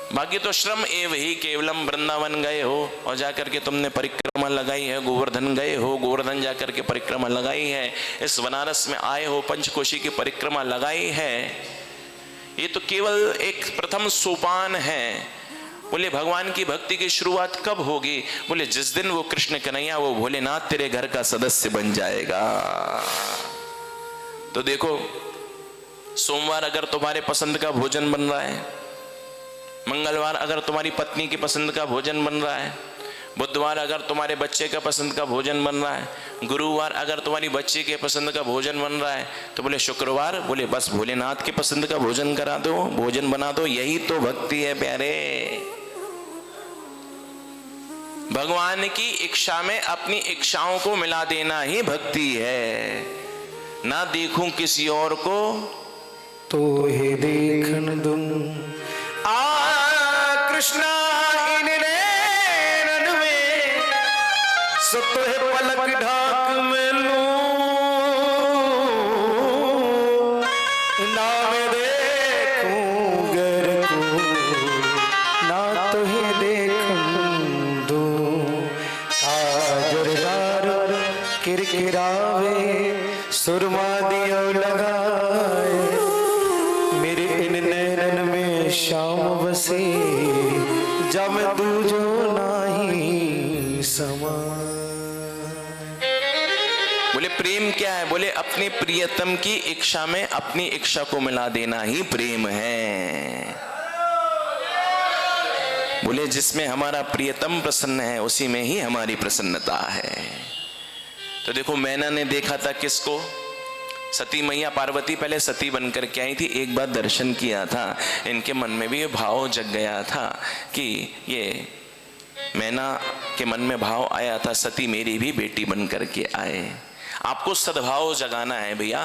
बाकी तो श्रम एव ही केवलम, वृंदावन गए हो और जाकर के तुमने परिक्रमा लगाई है, गोवर्धन गए हो, गोवर्धन जाकर के परिक्रमा लगाई है, इस बनारस में आए हो, पंचकोशी की परिक्रमा लगाई है। ये तो केवल एक प्रथम सोपान है। बोले भगवान की भक्ति की शुरुआत कब होगी। बोले जिस दिन वो कृष्ण कन्हैया, वो भोलेनाथ तेरे घर का सदस्य बन जाएगा। तो देखो, सोमवार अगर तुम्हारे पसंद का भोजन बन रहा है, मंगलवार अगर तुम्हारी पत्नी की पसंद का भोजन बन रहा है, बुधवार अगर तुम्हारे बच्चे का पसंद का भोजन बन रहा है, गुरुवार अगर तुम्हारी बच्ची के पसंद का भोजन बन रहा है, तो बोले शुक्रवार बोले बस भोलेनाथ के पसंद का भोजन करा दो, भोजन बना दो। यही तो भक्ति है प्यारे। भगवान की इच्छा में अपनी इच्छाओं को मिला देना ही भक्ति है। ना देखूं किसी और को तो हे देखन दूं कृष्णा इन नैनन में, सत है पलक ढाक में लूं, ना मैं देखूं गर को, ना तो हे देखन दूं। काजरदार किरकिरावे, सुरमा दियो लगाए, मेरे इन नैनन में श्याम बसे, जब दूजो नाही समा। बोले प्रेम क्या है। बोले अपने प्रियतम की इच्छा में अपनी इच्छा को मिला देना ही प्रेम है। बोले जिसमें हमारा प्रियतम प्रसन्न है उसी में ही हमारी प्रसन्नता है। तो देखो मैना ने देखा था किसको, सती मैया पार्वती पहले सती बनकर के आई थी, एक बार दर्शन किया था, इनके मन में भी ये भाव जग गया था कि ये मैना के मन में भाव आया था सती मेरी भी बेटी बनकर के आए। आपको सद्भाव जगाना है भैया।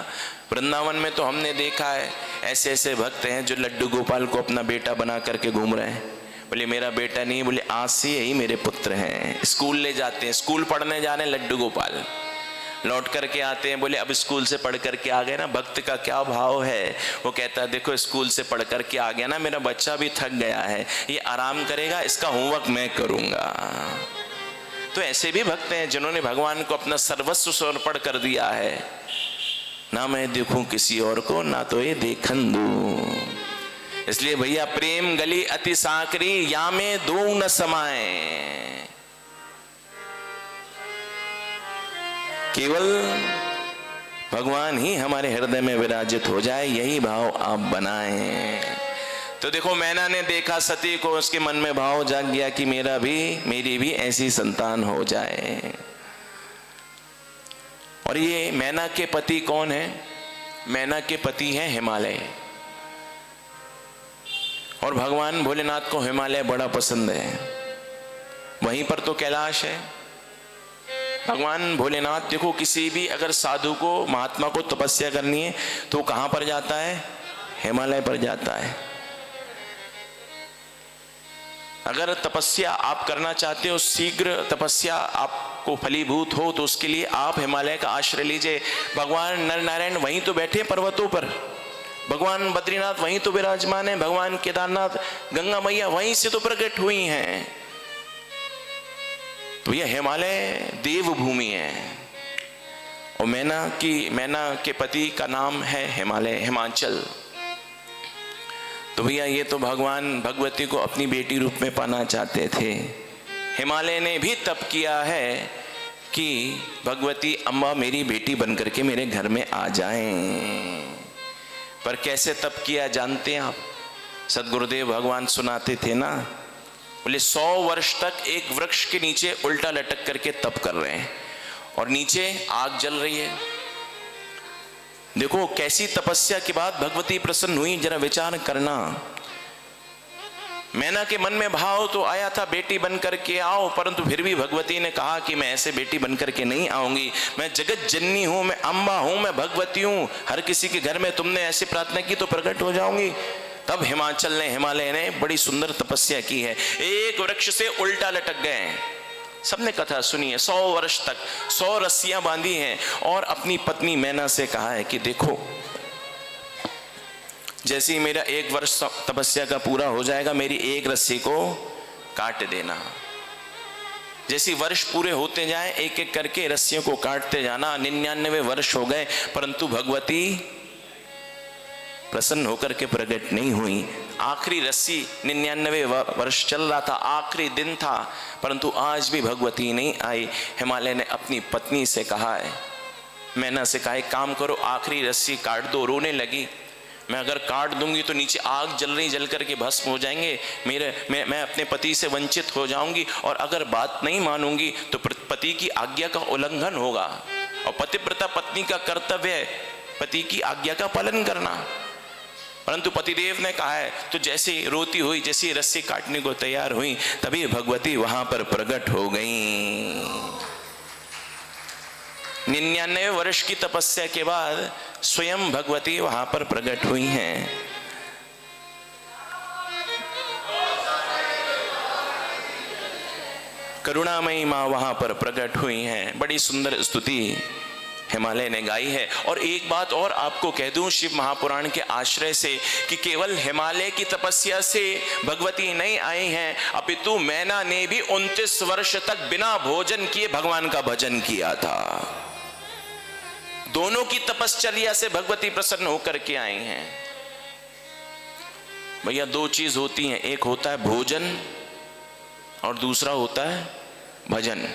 वृंदावन में तो हमने देखा है ऐसे ऐसे भक्त हैं जो लड्डू गोपाल को अपना बेटा बना करके घूम रहे हैं। बोले मेरा बेटा नहीं, बोले आज से यही मेरे पुत्र हैं। स्कूल ले जाते हैं, स्कूल पढ़ने जा रहे हैं लड्डू गोपाल, लौट करके आते हैं, बोले अब स्कूल से पढ़ करके आ गए ना। भक्त का क्या भाव है, वो कहता है देखो स्कूल से पढ़ करके आ गया ना, मेरा बच्चा भी थक गया है, ये आराम करेगा, इसका होमवर्क मैं करूंगा। तो ऐसे भी भक्त हैं जिन्होंने भगवान को अपना सर्वस्व समर्पण कर दिया है। ना मैं देखूं किसी और को, ना तो ये देखन दूं। इसलिए भैया प्रेम गली अति साकरी, या में दो न समाए। केवल भगवान ही हमारे हृदय में विराजित हो जाए, यही भाव आप बनाएं। तो देखो मैना ने देखा सती को, उसके मन में भाव जाग गया कि मेरी भी ऐसी संतान हो जाए। और ये मैना के पति कौन है? मैना के पति हैं हिमालय। और भगवान भोलेनाथ को हिमालय बड़ा पसंद है, वहीं पर तो कैलाश है। भगवान भोलेनाथ देखो किसी भी अगर साधु को, महात्मा को तपस्या करनी है तो कहां पर जाता है? हिमालय पर जाता है। अगर तपस्या आप करना चाहते हो, शीघ्र तपस्या आपको फलीभूत हो, तो उसके लिए आप हिमालय का आश्रय लीजिए। भगवान नर नारायण वहीं तो बैठे पर्वतों पर, भगवान बद्रीनाथ वहीं तो विराजमान है, भगवान केदारनाथ, गंगा मैया वहीं से तो प्रकट हुई हैं। तो यह हिमालय देवभूमि है। और मैना के पति का नाम है हिमालय, हिमाचल। तो भैया ये तो भगवान भगवती को अपनी बेटी रूप में पाना चाहते थे। हिमालय ने भी तप किया है कि भगवती अम्बा मेरी बेटी बनकर के मेरे घर में आ जाएं। पर कैसे तप किया जानते हैं आप? सदगुरुदेव भगवान सुनाते थे ना, बोले 100 वर्ष तक एक वृक्ष के नीचे उल्टा लटक करके तप कर रहे हैं और नीचे आग जल रही है। देखो कैसी तपस्या के बाद भगवती प्रसन्न हुई, जरा विचार करना। मैना के मन में भाव तो आया था बेटी बन करके आओ, परंतु फिर भी भगवती ने कहा कि मैं ऐसे बेटी बन करके नहीं आऊंगी, मैं जगत जननी हूं, मैं अम्बा हूं, मैं भगवती हूं, हर किसी के घर में तुमने ऐसी प्रार्थना की तो प्रकट हो जाऊंगी। तब हिमालय ने बड़ी सुंदर तपस्या की है, एक वृक्ष से उल्टा लटक गए। सबने कथा सुनी है, 100 वर्ष तक 100 रस्सियां बांधी हैं और अपनी पत्नी मैना से कहा है कि देखो जैसे ही मेरा 1 वर्ष तपस्या का पूरा हो जाएगा, मेरी एक रस्सी को काट देना। जैसे वर्ष पूरे होते जाएं, एक एक करके रस्सियों को काटते जाना। 99 वर्ष हो गए, परंतु भगवती प्रसन्न होकर के प्रकट नहीं हुई। आखिरी रस्सी 99 वर्ष चल रहा था, आखिरी दिन था, परंतु आज भी भगवती नहीं आई। हिमालय ने अपनी पत्नी से कहा है, मैना से कहा, एक काम करो आखिरी रस्सी काट दो। रोने लगी, मैं अगर काट दूंगी तो नीचे आग जल रही, जल करके भस्म हो जाएंगे, मैं अपने पति से वंचित हो जाऊंगी, और अगर बात नहीं मानूंगी तो पति की आज्ञा का उल्लंघन होगा, और पतिव्रता पत्नी का कर्तव्य है पति की आज्ञा का पालन करना। परंतु पतिदेव ने कहा है, तो जैसे रोती हुई, जैसे रस्सी काटने को तैयार हुई, तभी भगवती वहां पर प्रकट हो गई। 99 वर्ष की तपस्या के बाद स्वयं भगवती वहां पर प्रकट हुई हैं। करुणामयी मां वहां पर प्रकट हुई हैं। बड़ी सुंदर स्तुति हिमालय ने गाई है। और एक बात और आपको कह दूं शिव महापुराण के आश्रय से, कि केवल हिमालय की तपस्या से भगवती नहीं आई हैं, अपितु मैना ने भी 29 वर्ष तक बिना भोजन किए भगवान का भजन किया था। दोनों की तपश्चर्या से भगवती प्रसन्न होकर के आई हैं। भैया 2 चीज होती हैं, एक होता है भोजन और दूसरा होता है भजन।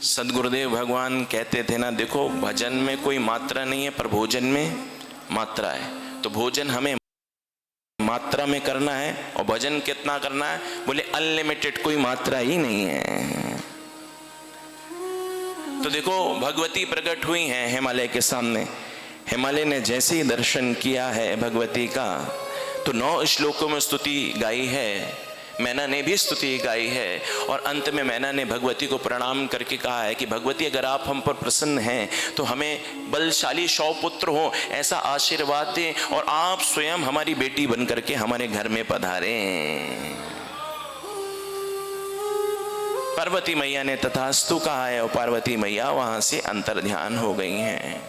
सदगुरुदेव भगवान कहते थे ना, देखो भजन में कोई मात्रा नहीं है, पर भोजन में मात्रा है। तो भोजन हमें मात्रा में करना है, और भजन कितना करना है? बोले अनलिमिटेड, कोई मात्रा ही नहीं है। तो देखो भगवती प्रकट हुई हैं हिमालय के सामने। हिमालय ने जैसे ही दर्शन किया है भगवती का, तो 9 श्लोकों में स्तुति गाई है, मैना ने भी स्तुति गाई है, और अंत में मैना ने भगवती को प्रणाम करके कहा है कि भगवती अगर आप हम पर प्रसन्न हैं तो हमें बलशाली 100 पुत्र हो ऐसा आशीर्वाद दें, और आप स्वयं हमारी बेटी बन करके हमारे घर में पधारें। पार्वती मैया ने तथास्तु कहा है, और पार्वती मैया वहां से अंतर्ध्यान हो गई हैं।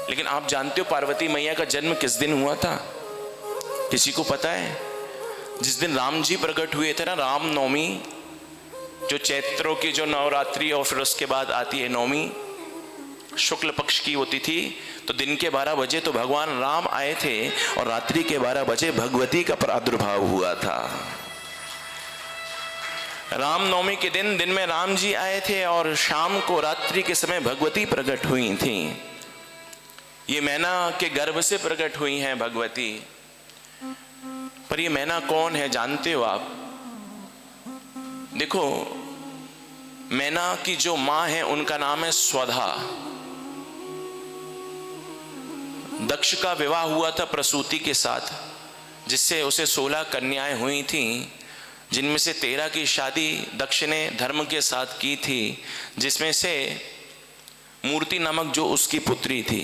लेकिन आप जानते हो पार्वती मैया का जन्म किस दिन हुआ था? किसी को पता है? जिस दिन राम जी प्रकट हुए थे ना, राम नवमी, जो चैत्रों की जो नवरात्रि और फिर उसके बाद आती है नवमी, शुक्ल पक्ष की होती थी। तो दिन के 12 बजे तो भगवान राम आए थे, और रात्रि के 12 बजे भगवती का प्रादुर्भाव हुआ था। राम नवमी के दिन में राम जी आए थे, और शाम को रात्रि के समय भगवती प्रकट हुई थी। ये मैना के गर्भ से प्रकट हुई हैं भगवती। पर ये मैना कौन है जानते हो आप? देखो मैना की जो मां है उनका नाम है स्वधा। दक्ष का विवाह हुआ था प्रसूति के साथ, जिससे उसे 16 कन्याएं हुई थी, जिनमें से 13 की शादी दक्ष ने धर्म के साथ की थी, जिसमें से मूर्ति नामक जो उसकी पुत्री थी।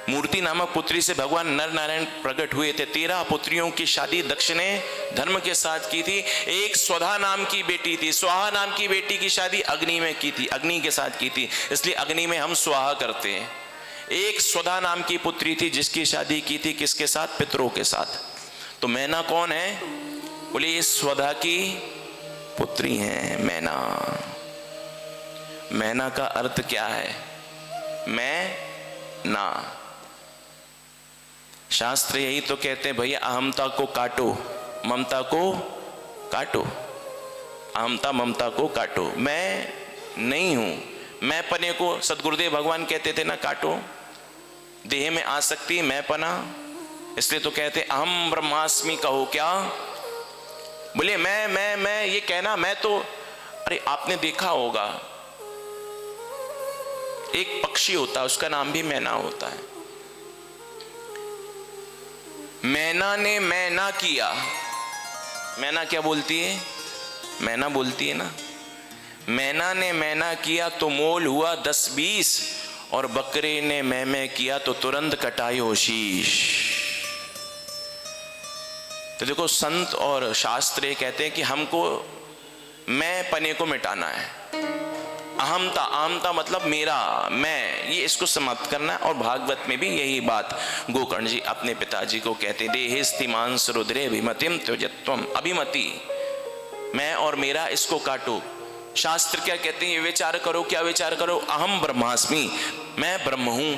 मूर्ति नामक पुत्री से भगवान नर नारायण प्रकट हुए थे। 13 पुत्रियों की शादी दक्ष ने धर्म के साथ की थी। एक स्वधा नाम की बेटी थी, स्वाहा नाम की बेटी की शादी अग्नि में की थी, अग्नि के साथ की थी, इसलिए अग्नि में हम स्वाहा करते हैं। एक स्वधा नाम की पुत्री थी जिसकी शादी की थी किसके साथ? पितरों के साथ। तो मैना कौन है? बोले ये स्वधा की पुत्री है मैना। मैना का अर्थ क्या है? मैं ना। शास्त्र यही तो कहते हैं भैया, अहमता को काटो, ममता को काटो, अहमता ममता को काटो। मैं नहीं हूं, मैं पने को सदगुरुदेव भगवान कहते थे ना, काटो। देह में आसक्ति, मैं पना, इसलिए तो कहते अहम ब्रह्मास्मि कहो क्या। बोले मैं ये कहना, मैं तो, अरे आपने देखा होगा एक पक्षी होता है, उसका नाम भी मैना होता है। मैना ने मैना किया, मैना क्या बोलती है? मैना बोलती है ना। मैना ने मैना किया तो मोल हुआ 10-20, और बकरे ने मैं किया तो तुरंत कटायो शीश। तो देखो, संत और शास्त्र कहते हैं कि हमको मैं पने को मिटाना है। अहमता, अहमता मतलब मेरा, मैं, ये इसको समाप्त करना है। और भागवत में भी यही बात गोकर्ण जी अपने पिताजी को कहते, देहिस्तिमांस रुद्रे अभिमतिम त्यजत्वम। अभिमति, मैं और मेरा, इसको काटो। शास्त्र क्या कहते हैं? ये विचार करो। क्या विचार करो? अहम ब्रह्मास्मि, मैं ब्रह्म हूं।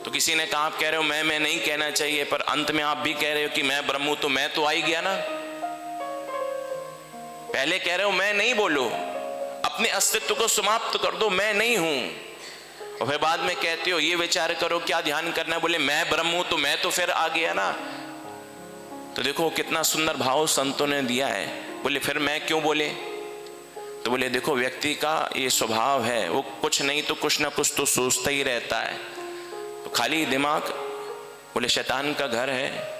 तो किसी ने कहा, आप कह रहे हो मैं नहीं कहना चाहिए, पर अंत में आप भी कह रहे हो कि मैं ब्रह्म हूं, तो मैं तो आ ही गया ना। पहले कह रहे हो मैं नहीं बोलो, अपने अस्तित्व को समाप्त कर दो, मैं नहीं हूं, और फिर बाद में कहते हो ये विचार करो क्या ध्यान करना है। बोले मैं ब्रह्म हूं, तो मैं तो फिर आ गया ना। तो देखो कितना सुंदर भाव संतों ने दिया है। बोले फिर मैं क्यों बोले? तो बोले देखो, व्यक्ति का ये स्वभाव है, वो कुछ नहीं तो कुछ ना कुछ तो सोचता ही रहता है। तो खाली दिमाग, बोले शैतान का घर है।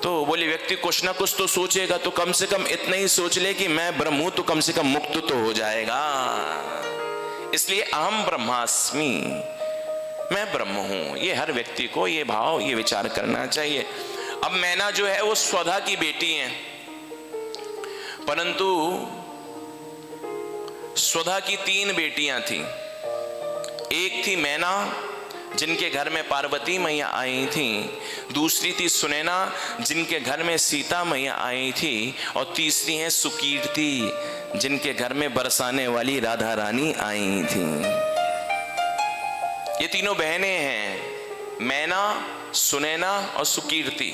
तो बोले व्यक्ति कुछ ना कुछ तो सोचेगा, तो कम से कम इतना ही सोच ले कि मैं ब्रह्म हूं, तो कम से कम मुक्त तो हो जाएगा। इसलिए अहम ब्रह्मास्मि, मैं ब्रह्म हूं, ये हर व्यक्ति को ये भाव, ये विचार करना चाहिए। अब मैना जो है वो स्वधा की बेटी है, परंतु स्वधा की 3 बेटियां थी। एक थी मैना जिनके घर में पार्वती मैया आई थी, दूसरी थी सुनैना जिनके घर में सीता मैया आई थी, और तीसरी है सुकीर्ति जिनके घर में बरसाने वाली राधा रानी आई थी। ये तीनों बहनें हैं, मैना, सुनैना और सुकीर्ति।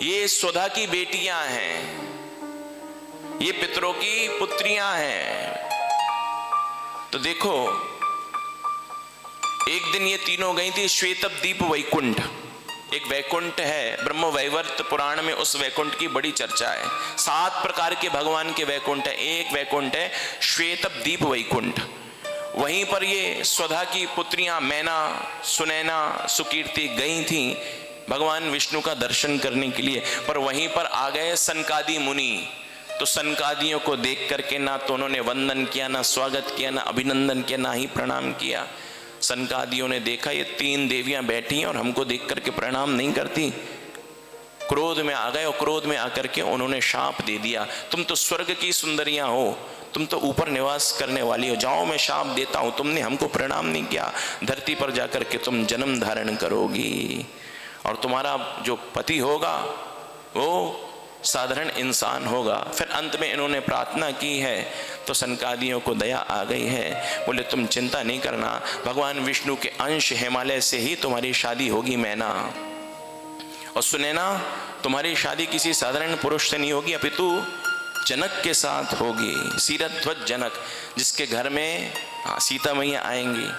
ये स्वधा की बेटियां हैं, ये पितरों की पुत्रियां हैं। तो देखो, एक दिन ये तीनों गई थी श्वेतद्वीप वैकुंठ। एक वैकुंठ है, ब्रह्म वैवर्त पुराण में उस वैकुंठ की बड़ी चर्चा है। 7 प्रकार के भगवान के वैकुंठ है, एक वैकुंठ है श्वेतद्वीप वैकुंठ। वहीं पर ये स्वधा की पुत्रियां मैना, सुनैना, सुकीर्ति गई थी भगवान विष्णु का दर्शन करने के लिए। पर वहीं पर आ गए सनकादि मुनि। तो सनकादियों को देख करके ना तो उन्होंने वंदन किया, ना स्वागत किया, ना अभिनंदन किया, ना ही प्रणाम किया। सनकादियों ने देखा ये 3 देवियां बैठी हैं और हमको देख करके प्रणाम नहीं करती। क्रोध में आ गए और क्रोध में आकर के उन्होंने शाप दे दिया, तुम तो स्वर्ग की सुंदरियां हो, तुम तो ऊपर निवास करने वाली हो, जाओ मैं शाप देता हूं, तुमने हमको प्रणाम नहीं किया, धरती पर जाकर के तुम जन्म धारण करोगी और तुम्हारा जो पति होगा वो साधारण इंसान होगा। फिर अंत में इन्होंने प्रार्थना की है तो सनकादियों को दया आ गई है। बोले तुम चिंता नहीं करना, भगवान विष्णु के अंश हिमालय से ही तुम्हारी शादी होगी मैना। और सुनैना, तुम्हारी शादी किसी साधारण पुरुष से नहीं होगी, अपितु जनक के साथ होगी, सीरध्वज जनक, जिसके घर में सीता मैया आएंगी।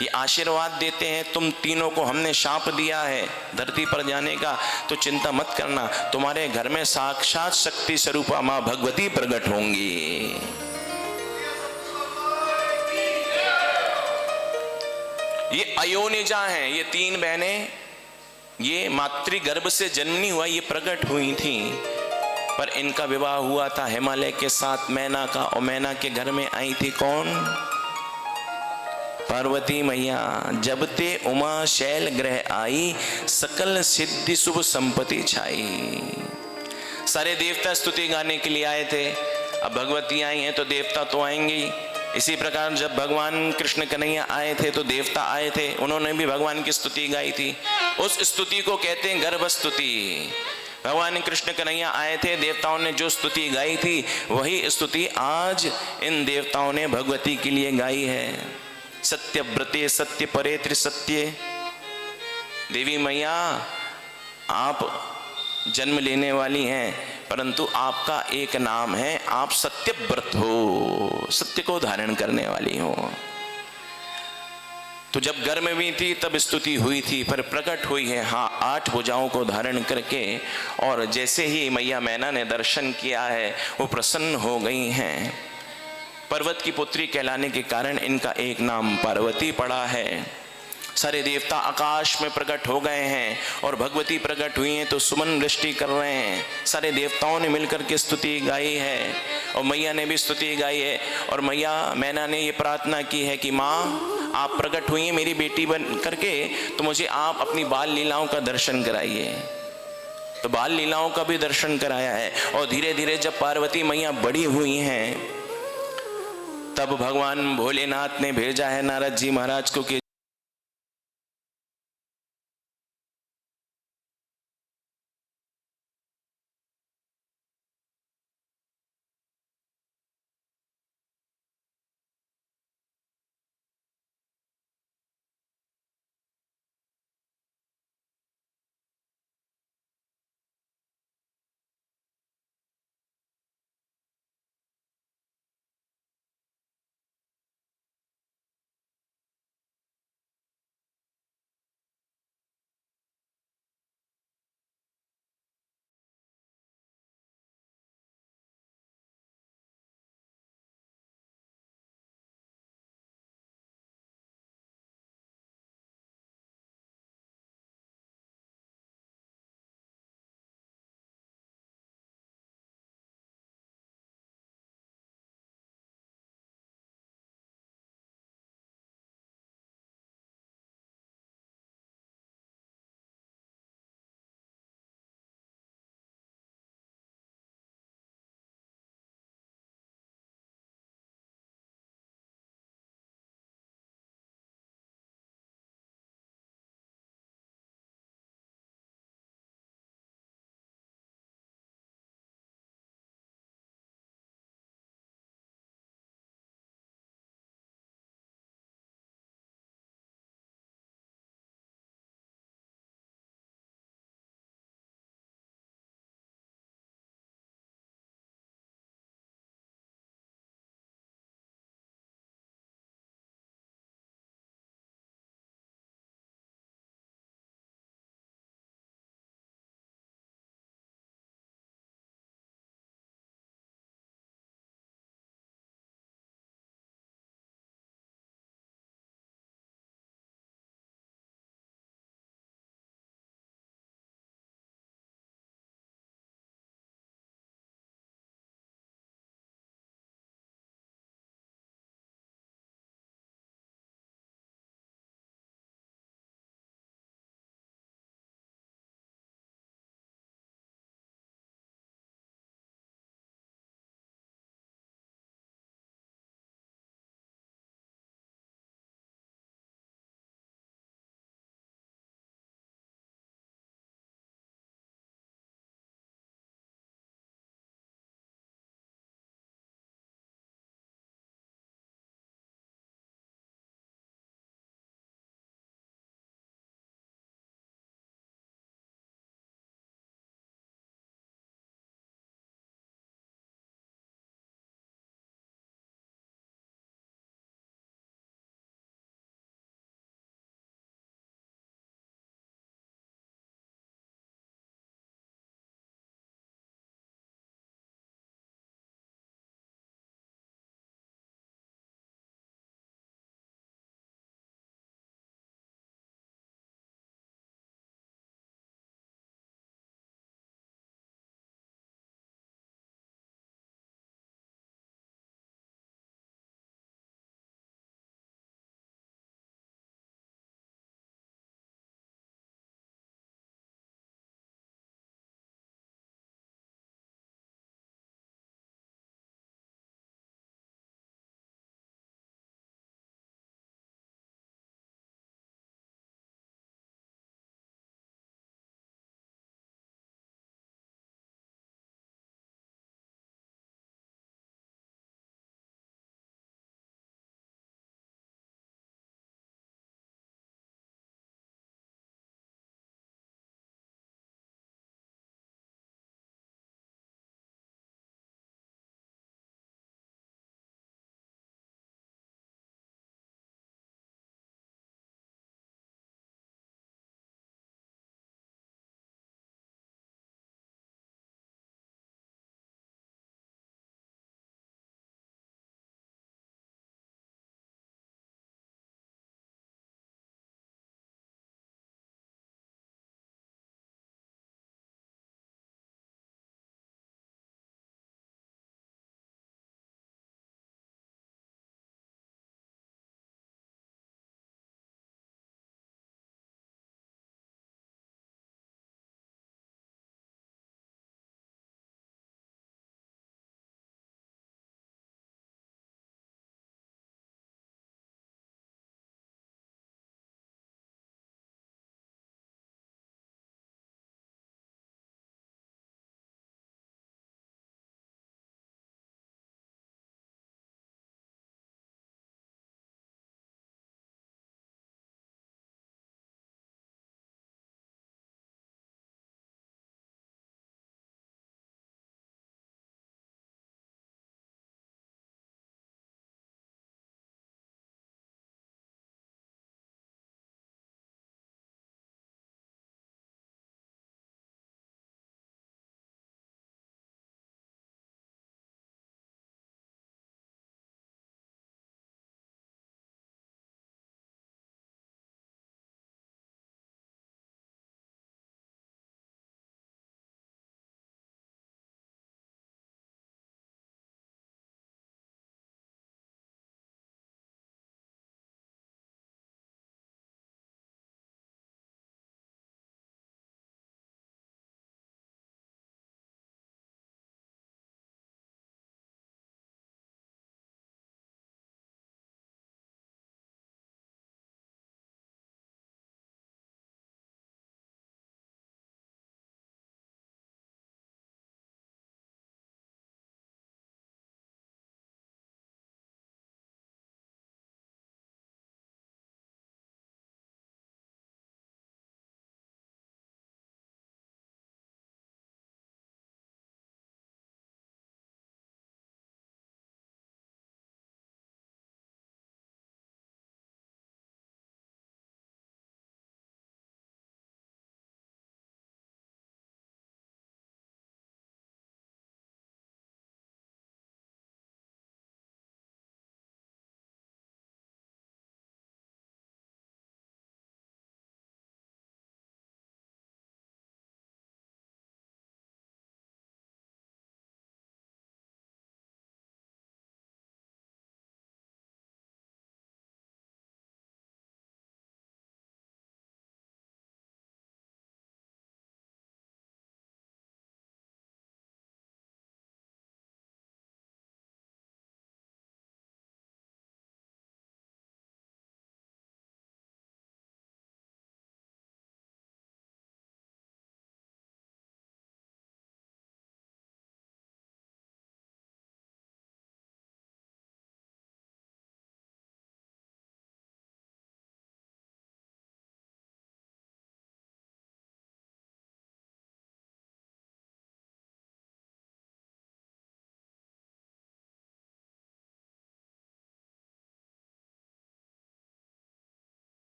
ये आशीर्वाद देते हैं, तुम तीनों को हमने शाप दिया है धरती पर जाने का, तो चिंता मत करना, तुम्हारे घर में साक्षात शक्ति स्वरूपा मां भगवती प्रकट होंगी। ये अयोनिजा हैं, ये 3 बहनें, ये मातृगर्भ से जन्मनी हुआ ये प्रकट हुई थी, पर इनका विवाह हुआ था हिमालय के साथ मैना का, और मैना के घर में आई थी कौन? पार्वती मैया जब ते उमा शैल ग्रह आई, सकल सिद्धि शुभ संपत्ति छाई। सारे देवता स्तुति गाने के लिए आए थे। अब भगवती आई हैं तो देवता तो आएंगे ही। इसी प्रकार जब भगवान कृष्ण कन्हैया आए थे तो देवता आए थे, उन्होंने भी भगवान की स्तुति गाई थी। उस स्तुति को कहते हैं गर्भ स्तुति। भगवान कृष्ण कन्हैया आए थे, देवताओं ने जो स्तुति गाई थी वही स्तुति आज इन देवताओं ने भगवती के लिए गाई है। सत्यव्रते सत्य परे त्रिसत्ये। देवी मैया आप जन्म लेने वाली हैं, परंतु आपका एक नाम है, आप सत्यव्रत हो, सत्य को धारण करने वाली हो। तो जब गर्भ में भी थी तब स्तुति हुई थी, पर प्रकट हुई है हाँ 8 भुजाओं को धारण करके। और जैसे ही मैया मैना ने दर्शन किया है वो प्रसन्न हो गई हैं। पर्वत की पुत्री कहलाने के कारण इनका एक नाम पार्वती पड़ा है। सारे देवता आकाश में प्रकट हो गए हैं और भगवती प्रकट हुई हैं तो सुमन वृष्टि कर रहे हैं। सारे देवताओं ने मिलकर के स्तुति गाई है और मैया ने भी स्तुति गाई है। और मैया मैना ने ये प्रार्थना की है कि माँ आप प्रकट हुई हैं मेरी बेटी बन करके, तो मुझे आप अपनी बाल लीलाओं का दर्शन कराइए। तो बाल लीलाओं का भी दर्शन कराया है। और धीरे धीरे जब पार्वती मैया बड़ी हुई हैं तब भगवान भोलेनाथ ने भेजा है नारद जी महाराज को कि